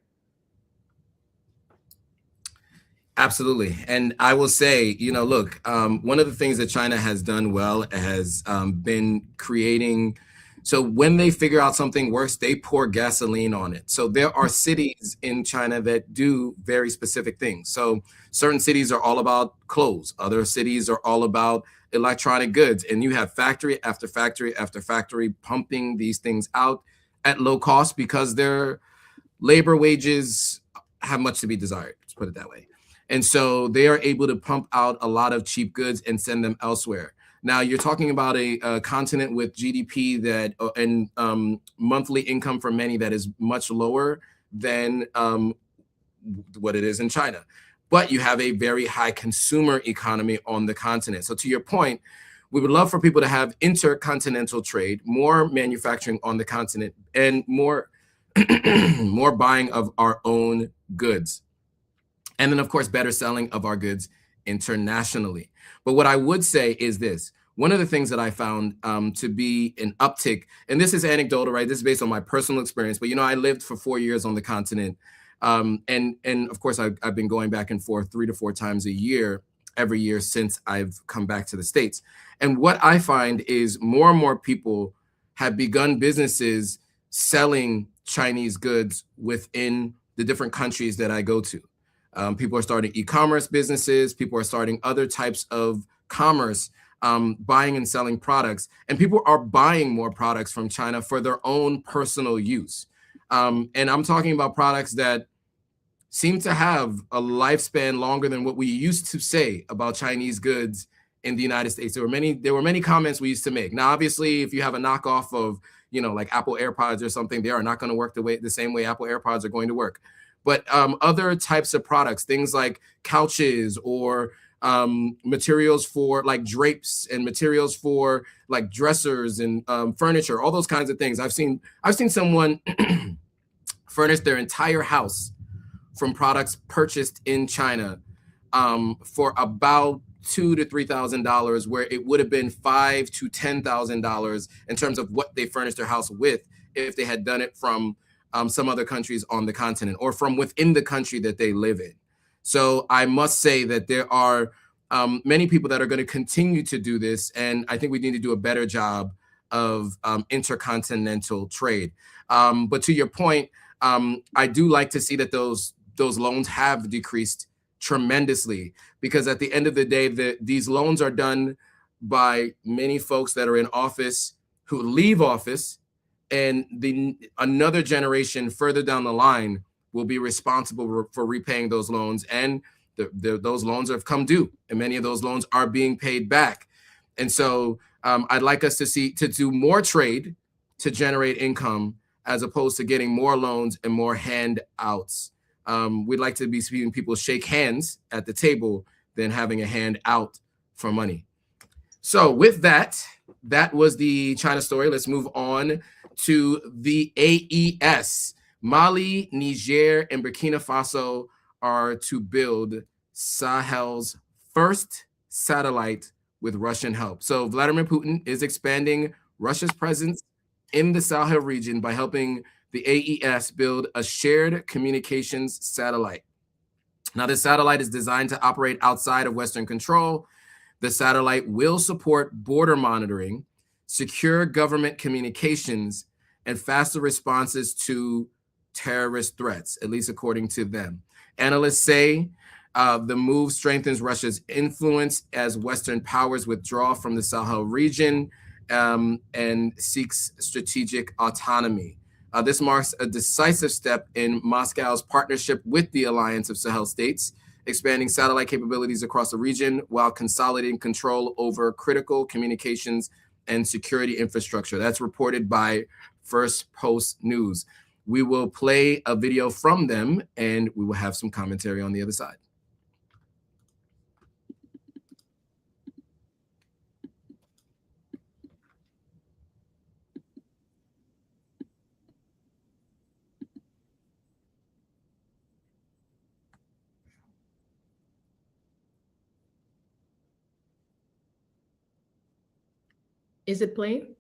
Speaker 2: Absolutely. And I will say, you know, look, one of the things that China has done well has been creating. So when they figure out something works, they pour gasoline on it. So there are cities in China that do very specific things. So certain cities are all about clothes. Other cities are all about electronic goods. And you have factory after factory after factory pumping these things out at low cost because their labor wages have much to be desired. Let's put it that way. And so they are able to pump out a lot of cheap goods and send them elsewhere. Now, you're talking about a continent with GDP that and monthly income for many that is much lower than what it is in China. but you have a very high consumer economy on the continent. So to your point, we would love for people to have intercontinental trade, more manufacturing on the continent, and more more buying of our own goods. And then, of course, better selling of our goods internationally. But what I would say is this. One of the things that I found to be an uptick, and this is anecdotal, right? This is based on my personal experience, but, you know, I lived for 4 years on the continent. And of course, I've been going back and forth 3 to 4 times a year, every year since I've come back to the States. And what I find is more and more people have begun businesses selling Chinese goods within the different countries that I go to. People are starting e-commerce businesses. People are starting other types of commerce, buying and selling products. And people are buying more products from China for their own personal use. And I'm talking about products that seem to have a lifespan longer than what we used to say about Chinese goods in the United States. There were many comments we used to make. Now, obviously, if you have a knockoff of, you know, like Apple AirPods or something, they are not going to work the same way Apple AirPods are going to work. But other types of products, things like couches or materials for like drapes and materials for like dressers and furniture, all those kinds of things. I've seen someone furnish their entire house from products purchased in China for about $2,000 to $3,000, where it would have been $5,000 to $10,000 in terms of what they furnished their house with if they had done it from some other countries on the continent or from within the country that they live in. So I must say that there are many people that are going to continue to do this, and I think we need to do a better job of intercontinental trade. But to your point, I do like to see that those loans have decreased tremendously, because at the end of the day, these loans are done by many folks that are in office who leave office, and another generation further down the line will be responsible for repaying those loans, and those loans have come due, and many of those loans are being paid back. And so I'd like us to do more trade to generate income as opposed to getting more loans and more handouts. We'd like to be seeing people shake hands at the table than having a hand out for money. So with that was the China story. Let's move on to the AES. Mali, Niger, and Burkina Faso are to build Sahel's first satellite with Russian help. So Vladimir Putin is expanding Russia's presence in the Sahel region by helping the AES build a shared communications satellite. Now, this satellite is designed to operate outside of Western control. The satellite will support border monitoring, secure government communications, and faster responses to terrorist threats, at least according to them. Analysts say the move strengthens Russia's influence as Western powers withdraw from the Sahel region and seeks strategic autonomy. This marks a decisive step in Moscow's partnership with the Alliance of Sahel States, expanding satellite capabilities across the region while consolidating control over critical communications and security infrastructure. That's reported by First Post News. We will play a video from them, and we will have some commentary on the other side.
Speaker 3: Is it playing?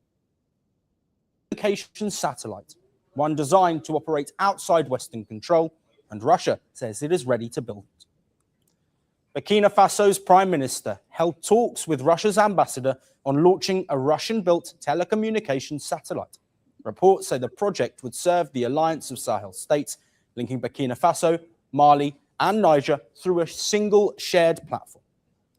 Speaker 6: Communications satellite, one designed to operate outside Western control, and Russia says it is ready to build it. Burkina Faso's prime minister held talks with Russia's ambassador on launching a Russian-built telecommunications satellite. Reports say the project would serve the Alliance of Sahel States, linking Burkina Faso, Mali, and Niger through a single shared platform.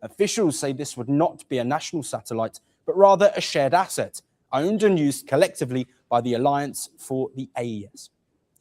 Speaker 6: Officials say this would not be a national satellite, but rather a shared asset, owned and used collectively by the Alliance for the AES.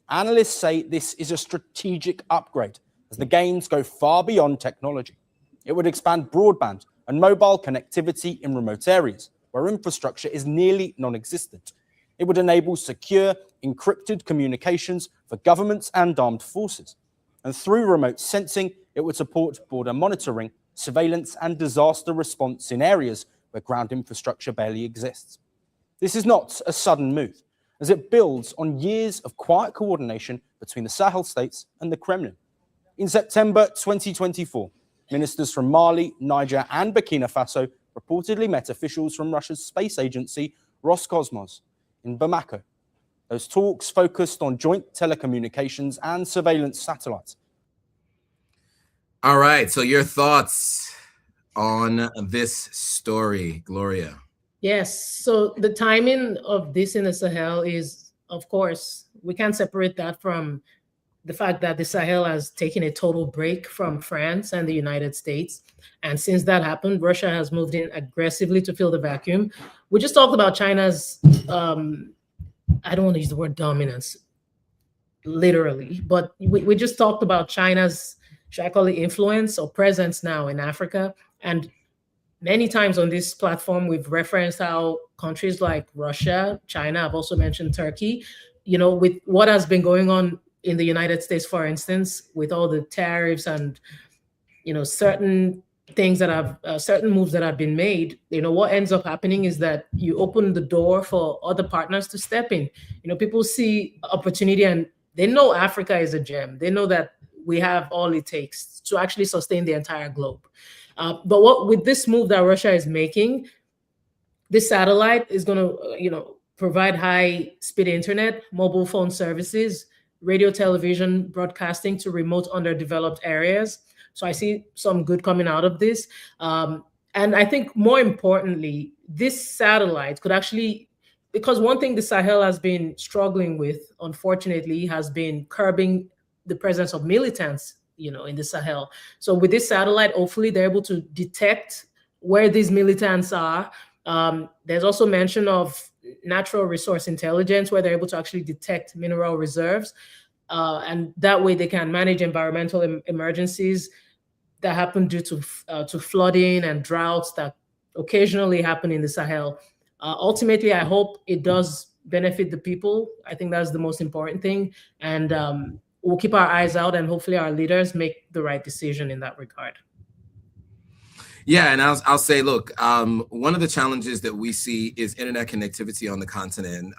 Speaker 6: Analysts say this is a strategic upgrade, as the gains go far beyond technology. It would expand broadband and mobile connectivity in remote areas, where infrastructure is nearly non-existent. It would enable secure, encrypted communications for governments and armed forces. And through remote sensing, It would support border monitoring, surveillance, and disaster response in areas where ground infrastructure barely exists. This is not a sudden move, as it builds on years of quiet coordination between the Sahel states and the Kremlin. In September 2024, ministers from Mali, Niger, and Burkina Faso reportedly met officials from Russia's space agency, Roscosmos, in Bamako. Those talks focused on joint telecommunications and surveillance satellites.
Speaker 2: All right, so your thoughts on this story, Gloria?
Speaker 3: Yes, so the timing of this in the Sahel is, of course, we can't separate that from the fact that the Sahel has taken a total break from France and the United States. And since that happened, Russia has moved in aggressively to fill the vacuum. We just talked about China's, I don't want to use the word dominance, literally, but we just talked about China's, should I call it influence or presence now in Africa? And many times on this platform, we've referenced how countries like Russia, China, I've also mentioned Turkey, you know, with what has been going on in the United States, for instance, with all the tariffs and, you know, certain things that have, certain moves that have been made, you know, what ends up happening is that you open the door for other partners to step in. You know, people see opportunity and they know Africa is a gem. They know that we have all it takes to actually sustain the entire globe. But what with this move that Russia is making, this satellite is going to, you know, provide high-speed internet, mobile phone services, radio, television, broadcasting to remote underdeveloped areas. So I see some good coming out of this. And I think more importantly, this satellite could actually, because one thing the Sahel has been struggling with, unfortunately, has been curbing the presence of militants, you know, in the Sahel. So with this satellite, hopefully they're able to detect where these militants are. There's also mention of natural resource intelligence, where they're able to actually detect mineral reserves. And that way they can manage environmental emergencies that happen due to flooding and droughts that occasionally happen in the Sahel. Ultimately, I hope it does benefit the people. I think that's the most important thing. And we'll keep our eyes out, and hopefully our leaders make the right decision in that regard.
Speaker 2: Yeah, and I'll say, look, one of the challenges that we see is internet connectivity on the continent.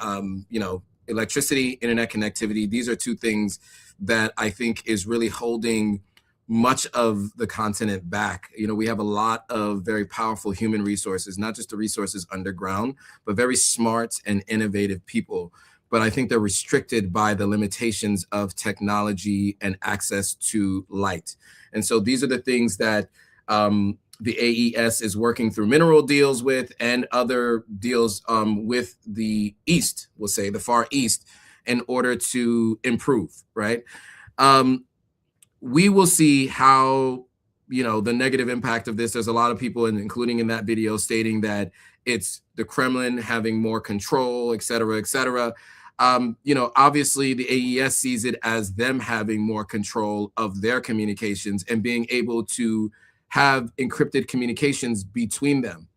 Speaker 2: You know, electricity, internet connectivity, these are two things that I think is really holding much of the continent back. You know, we have a lot of very powerful human resources, not just the resources underground, but very smart and innovative people. But I think they're restricted by the limitations of technology and access to light. And so these are the things that the AES is working through mineral deals with and other deals with the East, we'll say the Far East, in order to improve, right? We will see how, you know, the negative impact of this. There's a lot of people, including in that video, stating that it's the Kremlin having more control, et cetera, et cetera. You know, obviously the AES sees it as them having more control of their communications and being able to have encrypted communications between them.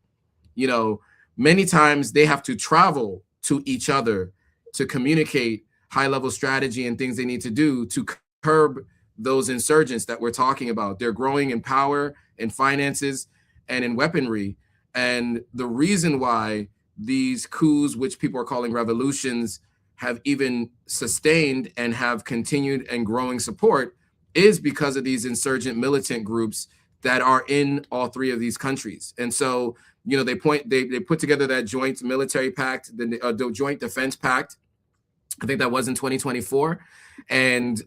Speaker 2: You know, many times they have to travel to each other to communicate high-level strategy and things they need to do to curb those insurgents that we're talking about. They're growing in power, in finances, and in weaponry. And the reason why these coups, which people are calling revolutions, have even sustained and have continued and growing support is because of these insurgent militant groups that are in all three of these countries. And so, you know, they put together that joint military pact, the joint defense pact. I think that was in 2024. And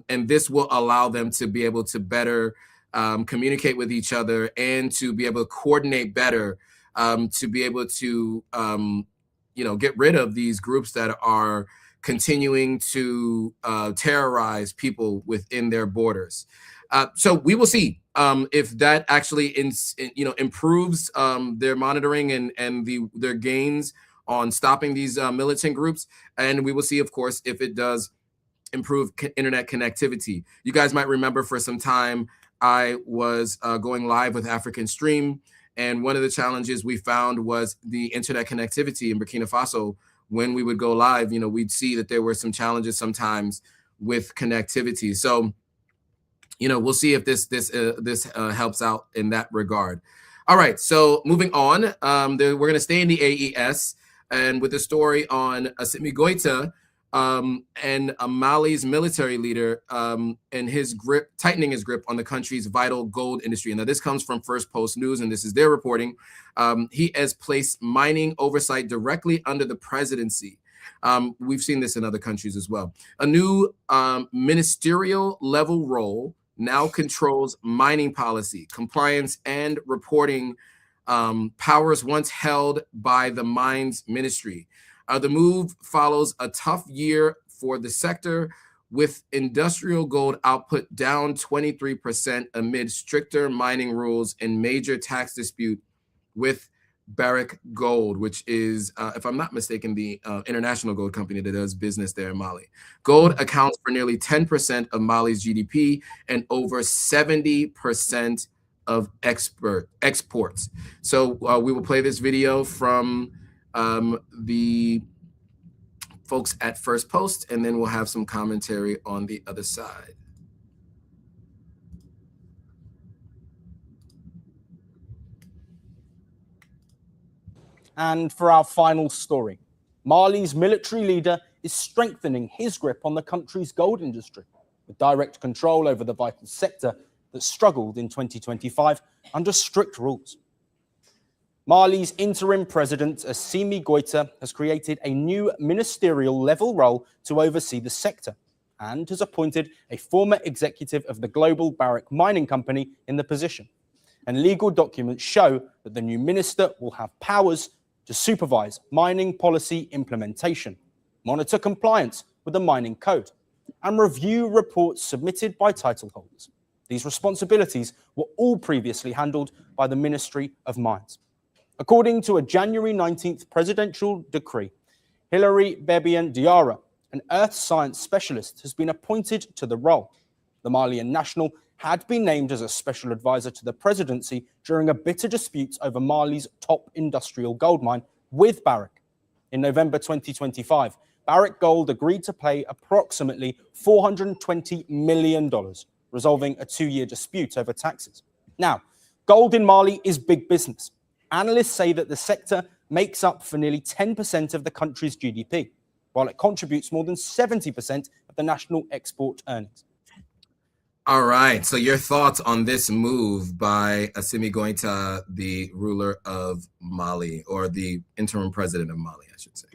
Speaker 2: this will allow them to be able to better communicate with each other and to be able to coordinate better, to be able to, you know, get rid of these groups that are continuing to terrorize people within their borders. So we will see if that actually, you know, improves their monitoring and their gains on stopping these militant groups. And we will see, of course, if it does improve internet connectivity. You guys might remember for some time, I was going live with African Stream. And one of the challenges we found was the internet connectivity in Burkina Faso. When we would go live, you know, we'd see that there were some challenges sometimes with connectivity. So we'll see if this helps out in that regard. All right, so moving on, we're going to stay in the AES and with the story on Assimi Goïta and Mali's military leader and tightening his grip on the country's vital gold industry. And now this comes from First Post News, and this is their reporting. He has placed mining oversight directly under the presidency. We've seen this in other countries as well. A new ministerial level role now controls mining policy, compliance, and reporting powers once held by the Mines Ministry. The move follows a tough year for the sector, with industrial gold output down 23% amid stricter mining rules and major tax dispute with Barrick Gold, which is, if I'm not mistaken, the international gold company that does business there in Mali. Gold accounts for nearly 10% of Mali's GDP and over 70% of exports. So we will play this video from the folks at First Post, and then we'll have some commentary on the other side.
Speaker 6: And for our final story, Mali's military leader is strengthening his grip on the country's gold industry, with direct control over the vital sector that struggled in 2025 under strict rules. Mali's interim president, Assimi Goïta, has created a new ministerial level role to oversee the sector and has appointed a former executive of the global Barrick mining company in the position. And legal documents show that the new minister will have powers to supervise mining policy implementation, monitor compliance with the mining code, and review reports submitted by title holders. These responsibilities were all previously handled by the Ministry of Mines. According to a January 19th presidential decree, Hilary Bebian Diarra, an earth science specialist, has been appointed to the role. The Malian national had been named as a special advisor to the presidency during a bitter dispute over Mali's top industrial gold mine with Barrick. In November 2025, Barrick Gold agreed to pay approximately $420 million, resolving a 2-year dispute over taxes. Now, gold in Mali is big business. Analysts say that the sector makes up for nearly 10% of the country's GDP, while it contributes more than 70% of the national export earnings.
Speaker 2: All right, so your thoughts on this move by Assimi Goïta, the ruler of Mali, or the interim president of Mali, I should say.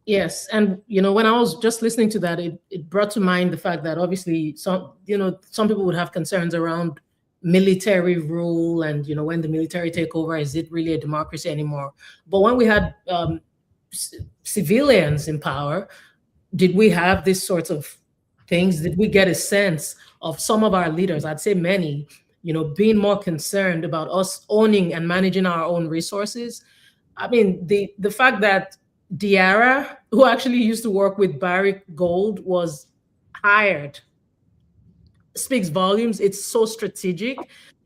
Speaker 3: Yes, and when I was just listening to that, it brought to mind the fact that obviously some people would have concerns around military rule and when the military take over, is it really a democracy anymore? But when we had civilians in power, did we have this sort of things? Did we get a sense of some of our leaders, I'd say many, being more concerned about us owning and managing our own resources? I mean, the fact that Diarra, who actually used to work with Barrick Gold, was hired speaks volumes. It's so strategic.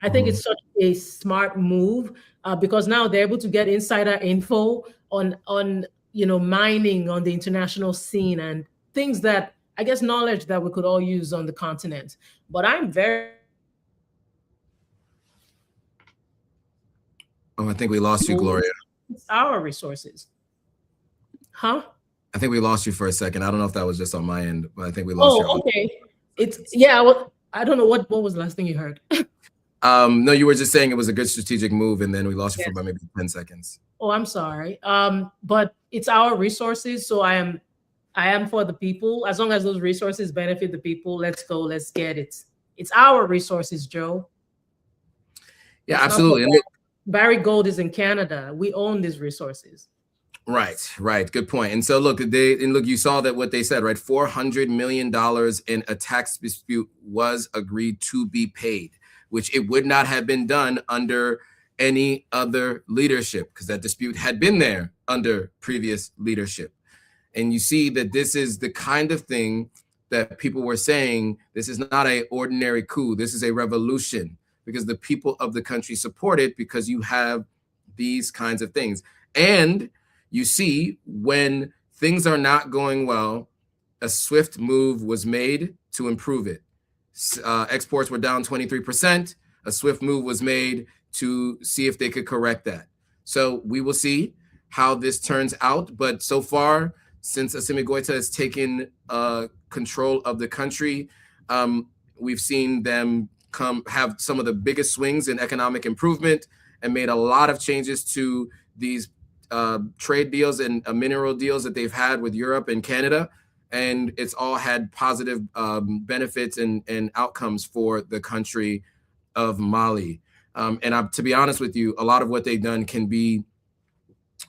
Speaker 3: I think it's such a smart move because now they're able to get insider info on mining on the international scene and things that, I guess, knowledge that we could all use on the continent. But I'm very...
Speaker 2: Oh, I think we lost you, Gloria.
Speaker 3: It's our resources. Huh?
Speaker 2: I think we lost you for a second. I don't know if that was just on my end, but I think we lost you.
Speaker 3: Oh, okay. Well, I don't know what was the last thing you heard.
Speaker 2: No, you were just saying it was a good strategic move, and then we lost you for about maybe 10 seconds.
Speaker 3: Oh, I'm sorry. But it's our resources, so I am for the people. As long as those resources benefit the people, let's go, let's get it. It's our resources, Joe.
Speaker 2: Yeah, absolutely. And
Speaker 3: Barrick Gold is in Canada. We own these resources.
Speaker 2: Right. Good point. And so look, you saw that what they said, right? $400 million in a tax dispute was agreed to be paid, which it would not have been done under any other leadership, because that dispute had been there under previous leadership. And you see that this is the kind of thing that people were saying, this is not an ordinary coup, this is a revolution, because the people of the country support it, because you have these kinds of things. And you see, when things are not going well, a swift move was made to improve it. exports were down 23%. A swift move was made to see if they could correct that. So we will see how this turns out. But so far, since Assimi Goïta has taken control of the country, we've seen them have some of the biggest swings in economic improvement and made a lot of changes to these trade deals and mineral deals that they've had with Europe and Canada. And it's all had positive benefits and outcomes for the country of Mali. To be honest with you, a lot of what they've done can be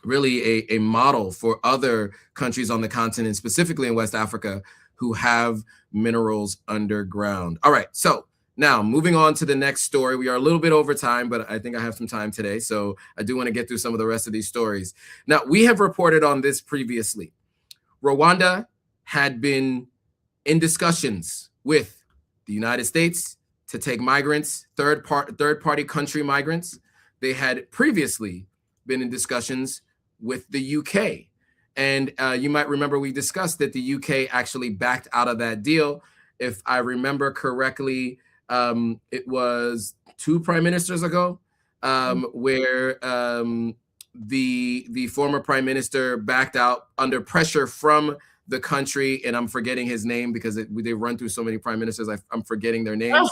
Speaker 2: really a model for other countries on the continent, specifically in West Africa, who have minerals underground. All right, so now moving on to the next story. We are a little bit over time, but I think I have some time today, so I do want to get through some of the rest of these stories. Now, we have reported on this previously. Rwanda had been in discussions with the United States to take migrants, third-party country migrants. They had previously been in discussions with the UK. And you might remember we discussed that the UK actually backed out of that deal. If I remember correctly, it was 2 prime ministers ago, where the former prime minister backed out under pressure from the country, and I'm forgetting his name because they run through so many prime ministers. I'm forgetting their names.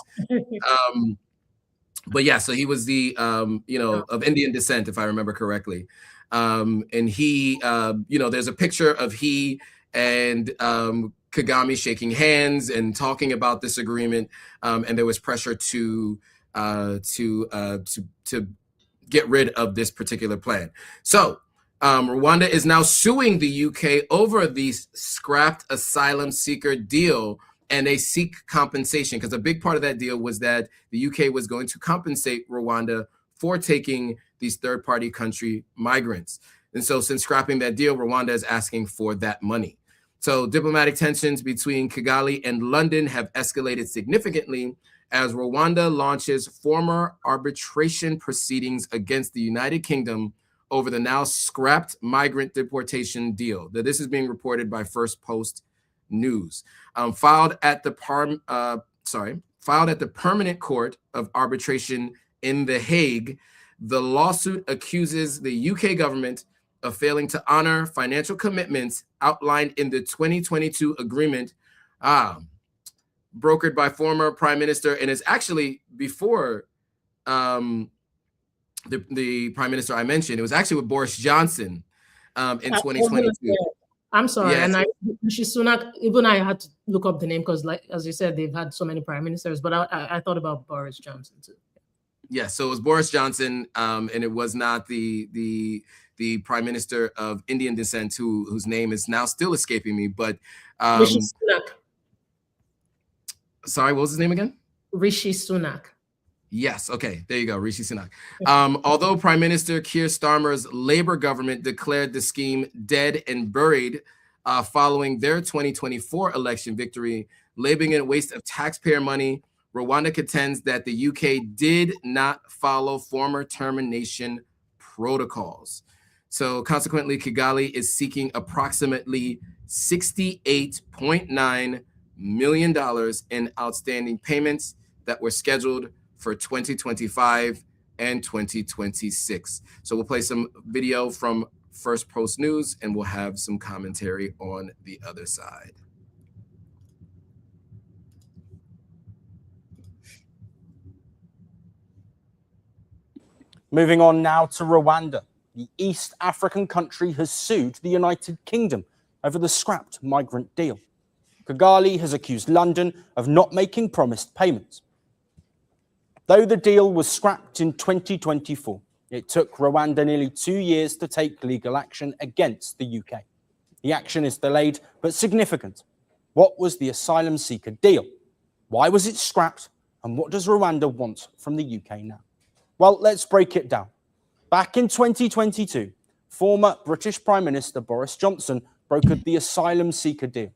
Speaker 2: But yeah, so he was the of Indian descent, if I remember correctly. And he, there's a picture of he and Kagame shaking hands and talking about this agreement, and there was pressure to get rid of this particular plan. So Rwanda is now suing the UK over the scrapped asylum seeker deal, and they seek compensation because a big part of that deal was that the UK was going to compensate Rwanda for taking these third-party country migrants. And so since scrapping that deal, Rwanda is asking for that money. So diplomatic tensions between Kigali and London have escalated significantly as Rwanda launches former arbitration proceedings against the United Kingdom over the now scrapped migrant deportation deal. This is being reported by First Post News. Filed at the Permanent Court of Arbitration in The Hague, the lawsuit accuses the UK government of failing to honor financial commitments outlined in the 2022 agreement brokered by former Prime Minister, and is actually before the Prime Minister I mentioned. It was actually with Boris Johnson in 2022.
Speaker 3: I'm sorry,
Speaker 2: yes.
Speaker 3: And Rishi Sunak, even I had to look up the name because, like as you said, they've had so many prime ministers, but I thought about Boris Johnson too.
Speaker 2: Yeah, so it was Boris Johnson, and it was not the Prime Minister of Indian descent whose name is now still escaping me. But
Speaker 3: Rishi Sunak.
Speaker 2: Sorry, what was his name again?
Speaker 3: Rishi Sunak.
Speaker 2: Yes, okay, there you go, Rishi Sunak. Although Prime Minister Keir Starmer's Labour government declared the scheme dead and buried following their 2024 election victory, labeling it a waste of taxpayer money, Rwanda contends that the UK did not follow former termination protocols. So consequently, Kigali is seeking approximately $68.9 million in outstanding payments that were scheduled for 2025 and 2026. So we'll play some video from First Post News and we'll have some commentary on the other side.
Speaker 6: Moving on now to Rwanda. The East African country has sued the United Kingdom over the scrapped migrant deal. Kigali has accused London of not making promised payments. Though the deal was scrapped in 2024, it took Rwanda nearly 2 years to take legal action against the UK. The action is delayed but significant. What was the asylum seeker deal? Why was it scrapped? And what does Rwanda want from the UK now? Well, let's break it down. Back in 2022, former British Prime Minister Boris Johnson brokered the asylum seeker deal.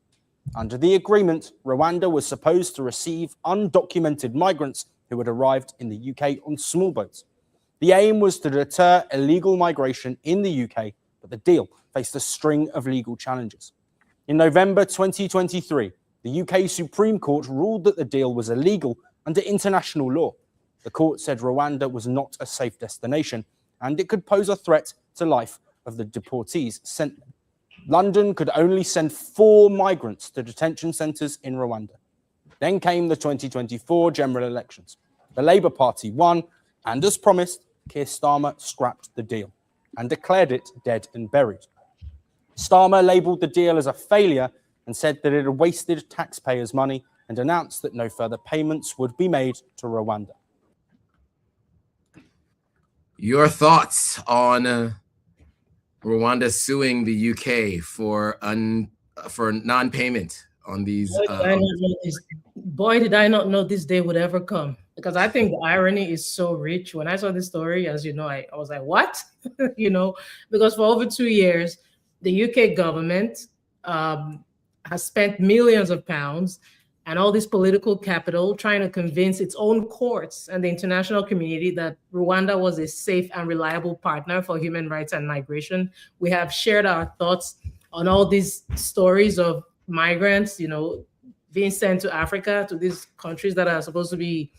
Speaker 6: Under the agreement, Rwanda was supposed to receive undocumented migrants who had arrived in the UK on small boats. The aim was to deter illegal migration in the UK, but the deal faced a string of legal challenges. In November 2023, The UK Supreme Court ruled that the deal was illegal under international law. The court said Rwanda was not a safe destination and it could pose a threat to life of the deportees sent there. London could only send 4 migrants to detention centres in Rwanda. Then came the 2024 general elections. The Labour Party won, and as promised, Keir Starmer scrapped the deal and declared it dead and buried. Starmer labelled the deal as a failure and said that it had wasted taxpayers' money and announced that no further payments would be made to Rwanda.
Speaker 2: Your thoughts on Rwanda suing the UK for non-payment on these?
Speaker 3: Boy, did I not know this day would ever come, because I think the irony is so rich. When I saw this story, as you know, I was like, what? Because for over 2 years, the UK government has spent millions of pounds and all this political capital trying to convince its own courts and the international community that Rwanda was a safe and reliable partner for human rights and migration. We have shared our thoughts on all these stories of migrants, being sent to Africa, to these countries that are supposed to be,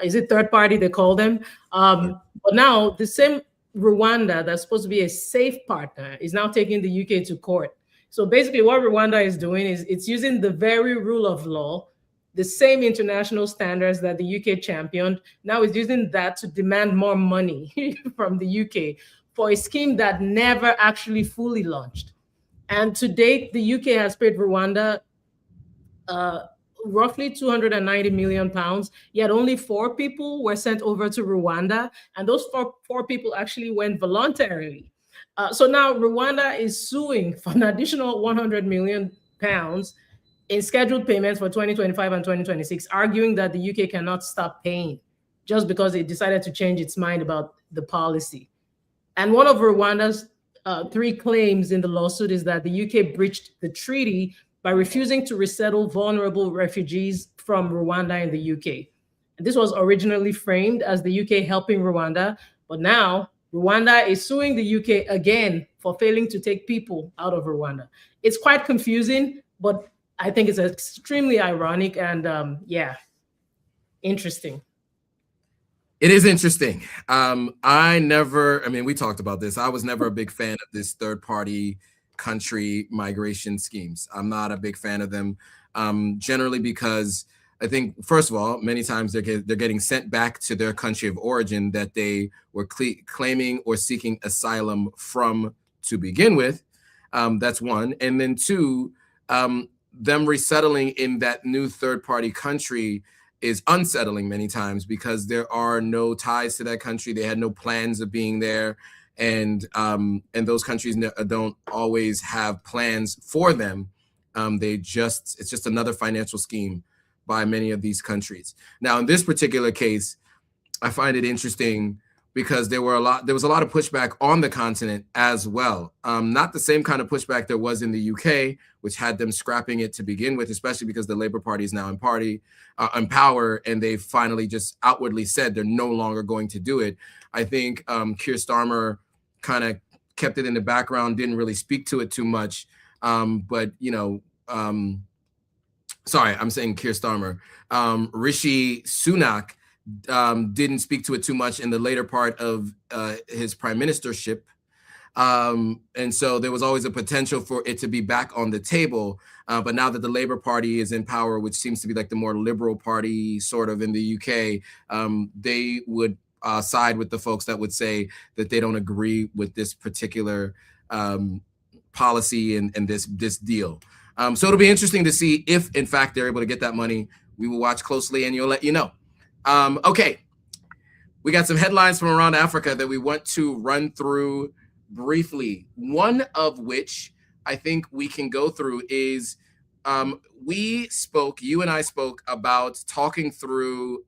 Speaker 3: is it third party they call them? But now the same Rwanda that's supposed to be a safe partner is now taking the UK to court. So basically what Rwanda is doing is it's using the very rule of law, the same international standards that the UK championed. Now it's using that to demand more money from the UK for a scheme that never actually fully launched. And to date, the UK has paid Rwanda roughly 290 million pounds, yet only 4 people were sent over to Rwanda. And those four people actually went voluntarily. So now Rwanda is suing for an additional 100 million pounds in scheduled payments for 2025 and 2026, arguing that the UK cannot stop paying just because it decided to change its mind about the policy. And one of Rwanda's 3 claims in the lawsuit is that the UK breached the treaty by refusing to resettle vulnerable refugees from Rwanda in the UK. And this was originally framed as the UK helping Rwanda, but now Rwanda is suing the UK again for failing to take people out of Rwanda. It's quite confusing, but I think it's extremely ironic and interesting.
Speaker 2: It is interesting. We talked about this. I was never a big fan of this third-party country migration schemes. I'm not a big fan of them, generally because I think, first of all, many times they're getting sent back to their country of origin that they were claiming or seeking asylum from to begin with. That's one. And then 2, them resettling in that new third-party country is unsettling many times because there are no ties to that country. They had no plans of being there. And those countries don't always have plans for them. It's just another financial scheme by many of these countries. Now, in this particular case, I find it interesting because there was a lot of pushback on the continent as well. Not the same kind of pushback there was in the UK, which had them scrapping it to begin with, especially because the Labour Party is now in power, and they finally just outwardly said they're no longer going to do it. I think Keir Starmer kind of kept it in the background, didn't really speak to it too much. Sorry, I'm saying Keir Starmer. Rishi Sunak didn't speak to it too much in the later part of his prime ministership. And so there was always a potential for it to be back on the table. But now that the Labour Party is in power, which seems to be like the more liberal party sort of in the UK, they would side with the folks that would say that they don't agree with this particular policy and this deal. So it'll be interesting to see if, in fact, they're able to get that money. We will watch closely and you'll let you know. Okay, we got some headlines from around Africa that we want to run through briefly. One of which I think we can go through is you and I spoke about talking through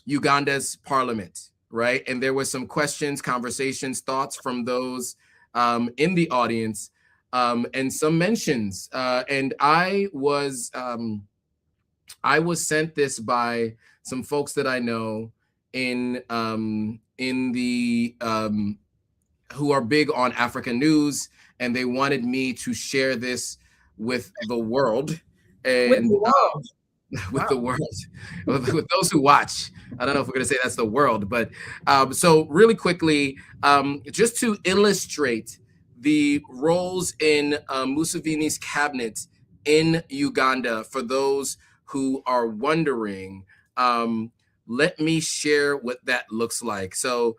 Speaker 2: Uganda's parliament, right? And there were some questions, conversations, thoughts from those in the audience. And some mentions, and I was sent this by some folks that I know in the who are big on African news, and they wanted me to share this with the world. and
Speaker 3: with
Speaker 2: the world, with those who watch. I don't know if we're going to say that's the world, but so really quickly, just to illustrate the roles in Museveni's cabinet in Uganda, for those who are wondering, let me share what that looks like. So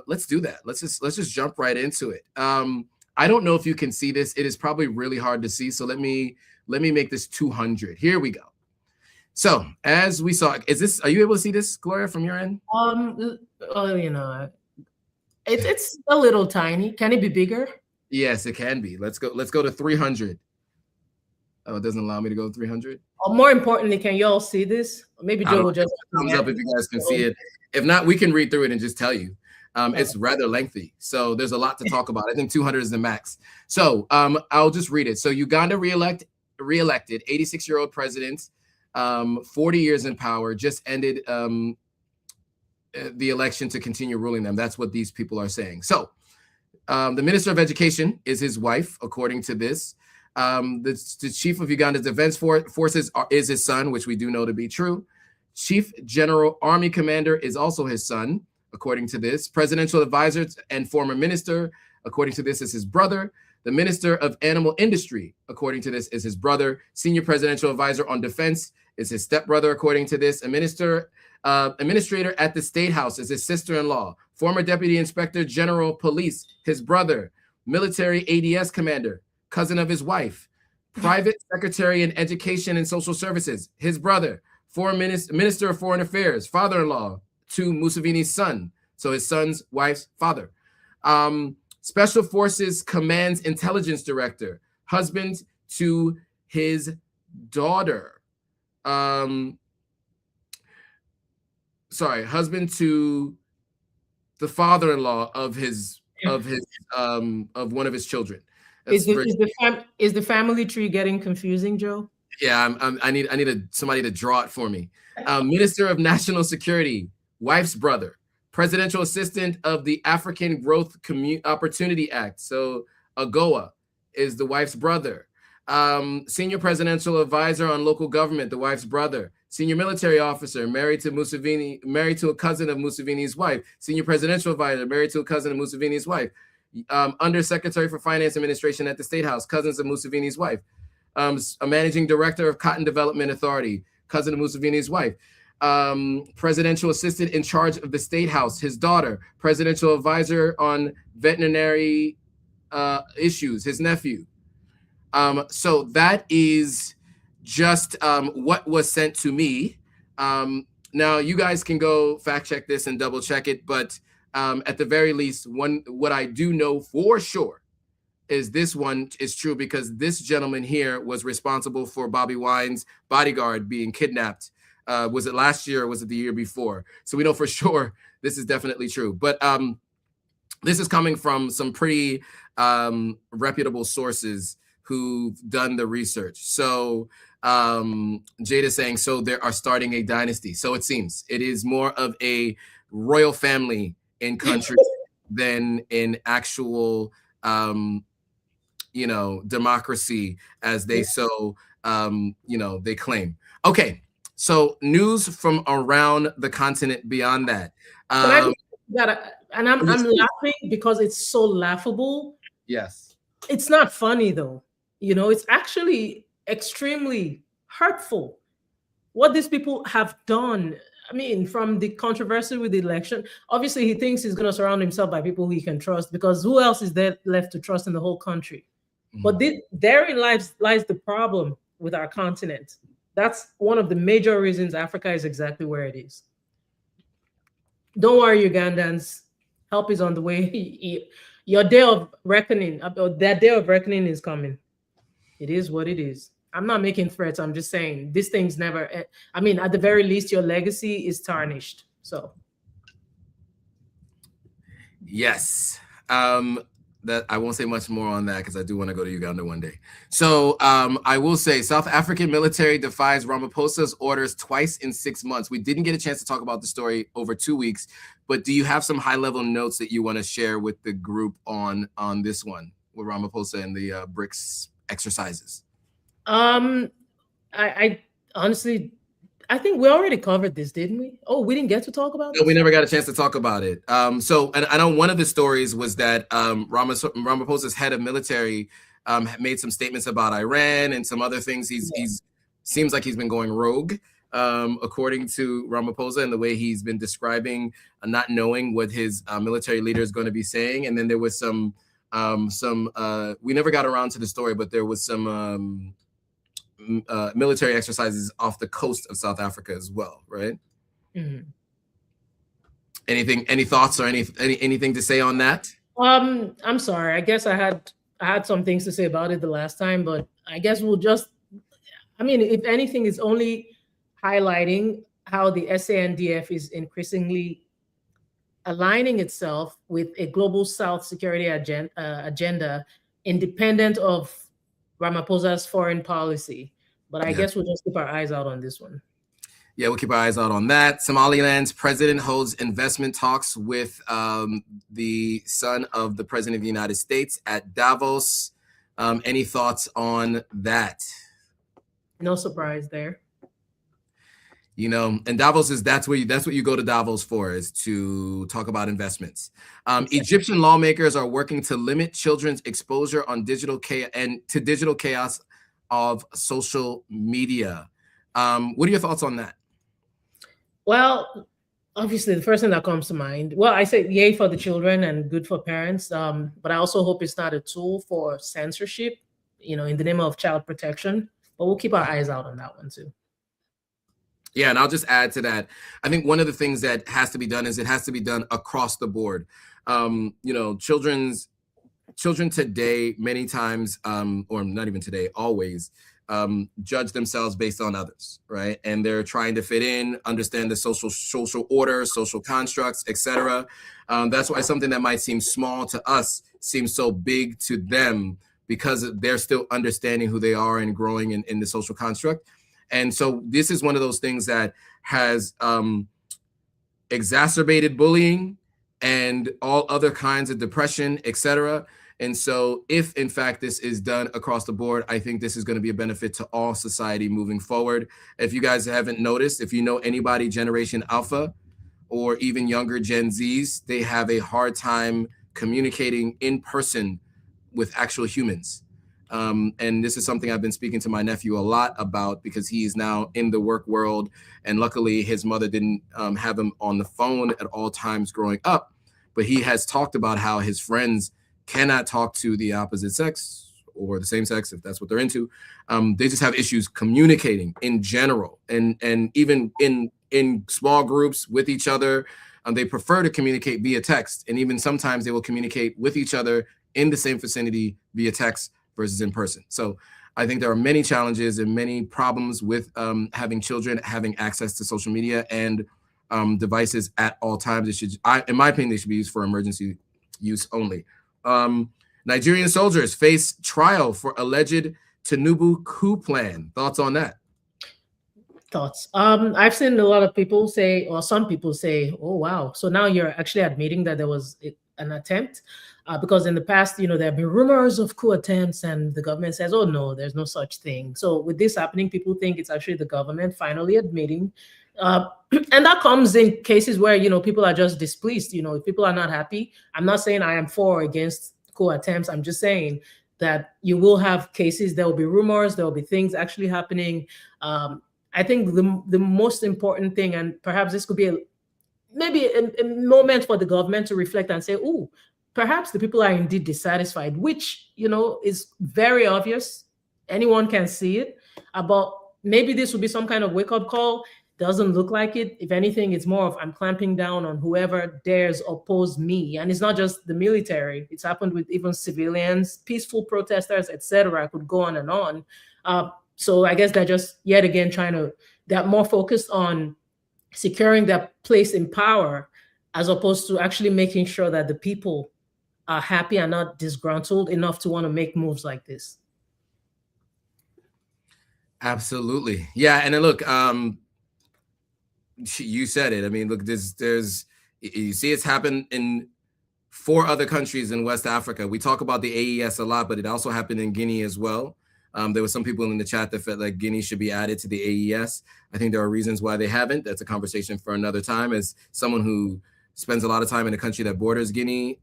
Speaker 2: let's do that. Let's just jump right into it. I don't know if you can see this. It is probably really hard to see. So let me make this 200. Here we go. So as we saw, are you able to see this, Gloria, from your end?
Speaker 3: Well, you know, it's a little tiny. Can it be bigger?
Speaker 2: Yes, it can be. Let's go to 300. Oh, it doesn't allow me to go to 300.
Speaker 3: More importantly, can you all see this? Maybe Joe will just
Speaker 2: thumbs up if you guys can see it. If not, we can read through it and just tell you. It's rather lengthy, so there's a lot to talk about. I think 200 is the max. So I'll just read it. So Uganda reelected 86-year-old president, 40 years in power, just ended the election to continue ruling them. That's what these people are saying. So the Minister of Education is his wife, according to this. The chief of Uganda's defense forces is his son, which we do know to be true. Chief General Army Commander is also his son, according to this. Presidential advisor and former minister, according to this, is his brother. The Minister of Animal Industry, according to this, is his brother. Senior presidential advisor on defense is his stepbrother, according to this. Administrator at the State House is his sister-in-law. Former Deputy Inspector General Police, his brother. Military ADS commander, cousin of his wife. Private Secretary in Education and Social Services, his brother. Foreign Minister of Foreign Affairs, father-in-law to Museveni's son, so his son's wife's father. Special Forces Command's Intelligence Director, husband to his daughter. Husband to the father-in-law of one of his children.
Speaker 3: Is the family tree getting confusing, Joe?
Speaker 2: Yeah, I need somebody to draw it for me. Minister of National Security, wife's brother. Presidential Assistant of the African Growth Opportunity Act, so AGOA, is the wife's brother. Senior Presidential Advisor on Local Government, the wife's brother. Senior Military Officer, married to a cousin of Museveni's wife. Senior Presidential Advisor, married to a cousin of Museveni's wife. Undersecretary for Finance Administration at the State House, cousins of Museveni's wife. A Managing Director of Cotton Development Authority, cousin of Museveni's wife. Presidential Assistant in charge of the State House, his daughter. Presidential Advisor on Veterinary issues, his nephew. So that is just what was sent to me. Now you guys can go fact check this and double check it, but at the very least, what I do know for sure is this one is true, because this gentleman here was responsible for Bobby Wine's bodyguard being kidnapped. Was it last year or was it the year before? So we know for sure this is definitely true. But this is coming from some pretty reputable sources who've done the research. So Jada saying, so they are starting a dynasty. So it seems it is more of a royal family in country than in actual democracy, as they they claim. Okay, so news from around the continent beyond that.
Speaker 3: I'm laughing because it's so laughable.
Speaker 2: Yes.
Speaker 3: It's not funny though. It's actually extremely hurtful what these people have done. I mean, from the controversy with the election, obviously he thinks he's going to surround himself by people he can trust, because who else is there left to trust in the whole country? Mm-hmm. But therein lies the problem with our continent. That's one of the major reasons Africa is exactly where it is. Don't worry, Ugandans. Help is on the way. Your day of reckoning, that day of reckoning is coming. It is what it is. I'm not making threats. I'm just saying these things never. I mean, at the very least, your legacy is tarnished. So,
Speaker 2: yes. That I won't say much more on that because I do want to go to Uganda one day. So I will say South African military defies Ramaphosa's orders twice in 6 months. We didn't get a chance to talk about the story over 2 weeks, but do you have some high-level notes that you want to share with the group on this one with Ramaphosa and the BRICS exercises?
Speaker 3: I I honestly, I think we already covered this, didn't we? Oh, we didn't get to talk about
Speaker 2: No,
Speaker 3: this?
Speaker 2: we never got a chance to talk about it. So, and I know one of the stories was that Ramaphosa's head of military had made some statements about Iran and some other things. He's seems like he's been going rogue, according to Ramaphosa, and the way he's been describing not knowing what his military leader is going to be saying. And then there was some we never got around to the story, but there was some military exercises off the coast of South Africa as well, right?
Speaker 3: Mm-hmm.
Speaker 2: Any thoughts or anything to say on that?
Speaker 3: I'm sorry. I guess I had some things to say about it the last time, but I guess we'll just, I mean, if anything, it's only highlighting how the SANDF is increasingly aligning itself with a global South security agenda independent of Ramaphosa's foreign policy. But I guess we'll just keep our eyes out on this one.
Speaker 2: Yeah, we'll keep our eyes out on that. Somaliland's president holds investment talks with the son of the president of the United States at Davos. Any thoughts on that?
Speaker 3: No surprise there.
Speaker 2: You know, and Davos that's what you go to Davos for, is to talk about investments. Exactly. Egyptian lawmakers are working to limit children's exposure on digital chaos of social media. What are your thoughts on that?
Speaker 3: Well, obviously, the first thing that comes to mind, well, I say yay for the children and good for parents, but I also hope it's not a tool for censorship, you know, in the name of child protection. But we'll keep our eyes out on that one too.
Speaker 2: Yeah, and I'll just add to that. I think one of the things that has to be done is it has to be done across the board. You know, children today, many times, or not even today, always, judge themselves based on others, right? And they're trying to fit in, understand the social order, social constructs, etc. That's why something that might seem small to us seems so big to them, because they're still understanding who they are and growing in the social construct. And so this is one of those things that has exacerbated bullying and all other kinds of depression, etc. And so if, in fact, this is done across the board, I think this is going to be a benefit to all society moving forward. If you guys haven't noticed, if you know anybody Generation Alpha or even younger Gen Zs, they have a hard time communicating in person with actual humans. And this is something I've been speaking to my nephew a lot about, because he is now in the work world. And luckily, his mother didn't have him on the phone at all times growing up. But he has talked about how his friends cannot talk to the opposite sex or the same sex, if that's what they're into. They just have issues communicating in general. And even in small groups with each other, they prefer to communicate via text. And even sometimes they will communicate with each other in the same vicinity via text versus in person. So I think there are many challenges and many problems with having children having access to social media and devices at all times. It should, in my opinion, they should be used for emergency use only. Nigerian soldiers face trial for alleged Tinubu coup plan. Thoughts on that?
Speaker 3: Thoughts. I've seen a lot of people say, or some people say, oh, wow. So now you're actually admitting that there was an attempt. Because in the past, you know, there have been rumors of coup attempts and the government says, oh, no, there's no such thing. So with this happening, people think it's actually the government finally admitting. And that comes in cases where, you know, people are just displeased. You know, if people are not happy, I'm not saying I am for or against coup attempts. I'm just saying that you will have cases, there will be rumors, there will be things actually happening. I think the most important thing, and perhaps this could be maybe a moment for the government to reflect and say, oh, perhaps the people are indeed dissatisfied, which, you know, is very obvious. Anyone can see it. But maybe this will be some kind of wake-up call. Doesn't look like it. If anything, it's more of I'm clamping down on whoever dares oppose me. And it's not just the military. It's happened with even civilians, peaceful protesters, etc. I could go on and on. So I guess they're just yet again they're more focused on securing their place in power as opposed to actually making sure that the people are happy and not disgruntled enough to want to make moves like this.
Speaker 2: Absolutely. Yeah. And then look, you said it. I mean, look, there's you see it's happened in 4 other countries in West Africa. We talk about the AES a lot, but it also happened in Guinea as well. There were some people in the chat that felt like Guinea should be added to the AES. I think there are reasons why they haven't. That's a conversation for another time. As someone who spends a lot of time in a country that borders Guinea,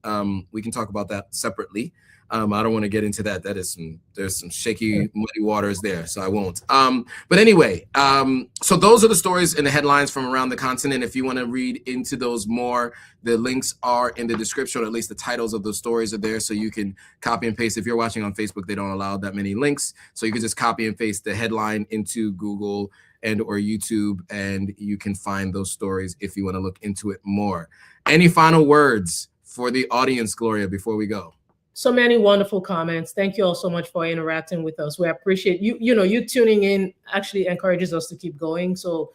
Speaker 2: we can talk about that separately. I don't want to get into that. There's some shaky, muddy waters there, so I won't. But anyway, so those are the stories and the headlines from around the continent. If you want to read into those more, the links are in the description, or at least the titles of those stories are there, so you can copy and paste. If you're watching on Facebook, they don't allow that many links, so you can just copy and paste the headline into Google and or YouTube, and you can find those stories if you want to look into it more. Any final words for the audience, Gloria, before we go?
Speaker 3: So many wonderful comments. Thank you all so much for interacting with us. We appreciate you. You tuning in actually encourages us to keep going. So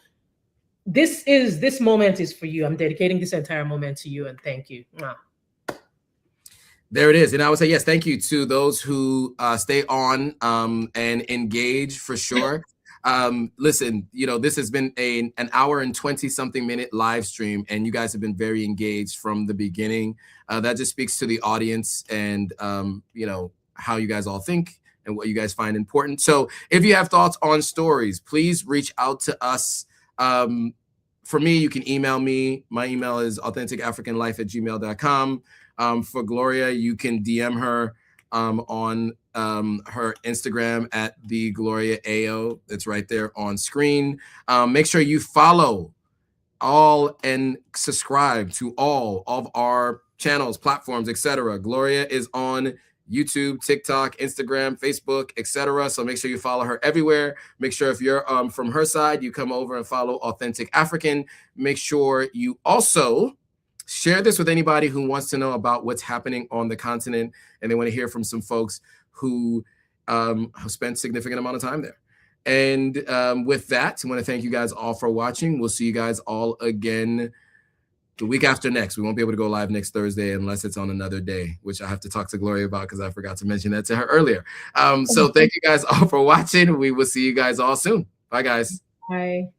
Speaker 3: this moment is for you. I'm dedicating this entire moment to you, and thank you.
Speaker 2: There it is. And I would say, yes, thank you to those who stay on and engage for sure. Listen, this has been an hour and 20-something minute live stream, and you guys have been very engaged from the beginning. That just speaks to the audience and, how you guys all think and what you guys find important. So if you have thoughts on stories, please reach out to us. For me, you can email me. My email is authenticafricanlife@gmail.com. For Gloria, you can DM her on her Instagram at the Gloria Ao. It's right there on screen. Make sure you follow all and subscribe to all of our channels, platforms, etc. Gloria is on YouTube, TikTok, Instagram, Facebook, etc. So make sure you follow her everywhere. Make sure if you're from her side, you come over and follow Authentic African. Make sure you also share this with anybody who wants to know about what's happening on the continent, and they want to hear from some folks who have spent a significant amount of time there. And with that, I want to thank you guys all for watching. We'll see you guys all again the week after next. We won't be able to go live next Thursday unless it's on another day, which I have to talk to Gloria about because I forgot to mention that to her earlier. So thank you guys all for watching. We will see you guys all soon. Bye, guys.
Speaker 3: Bye.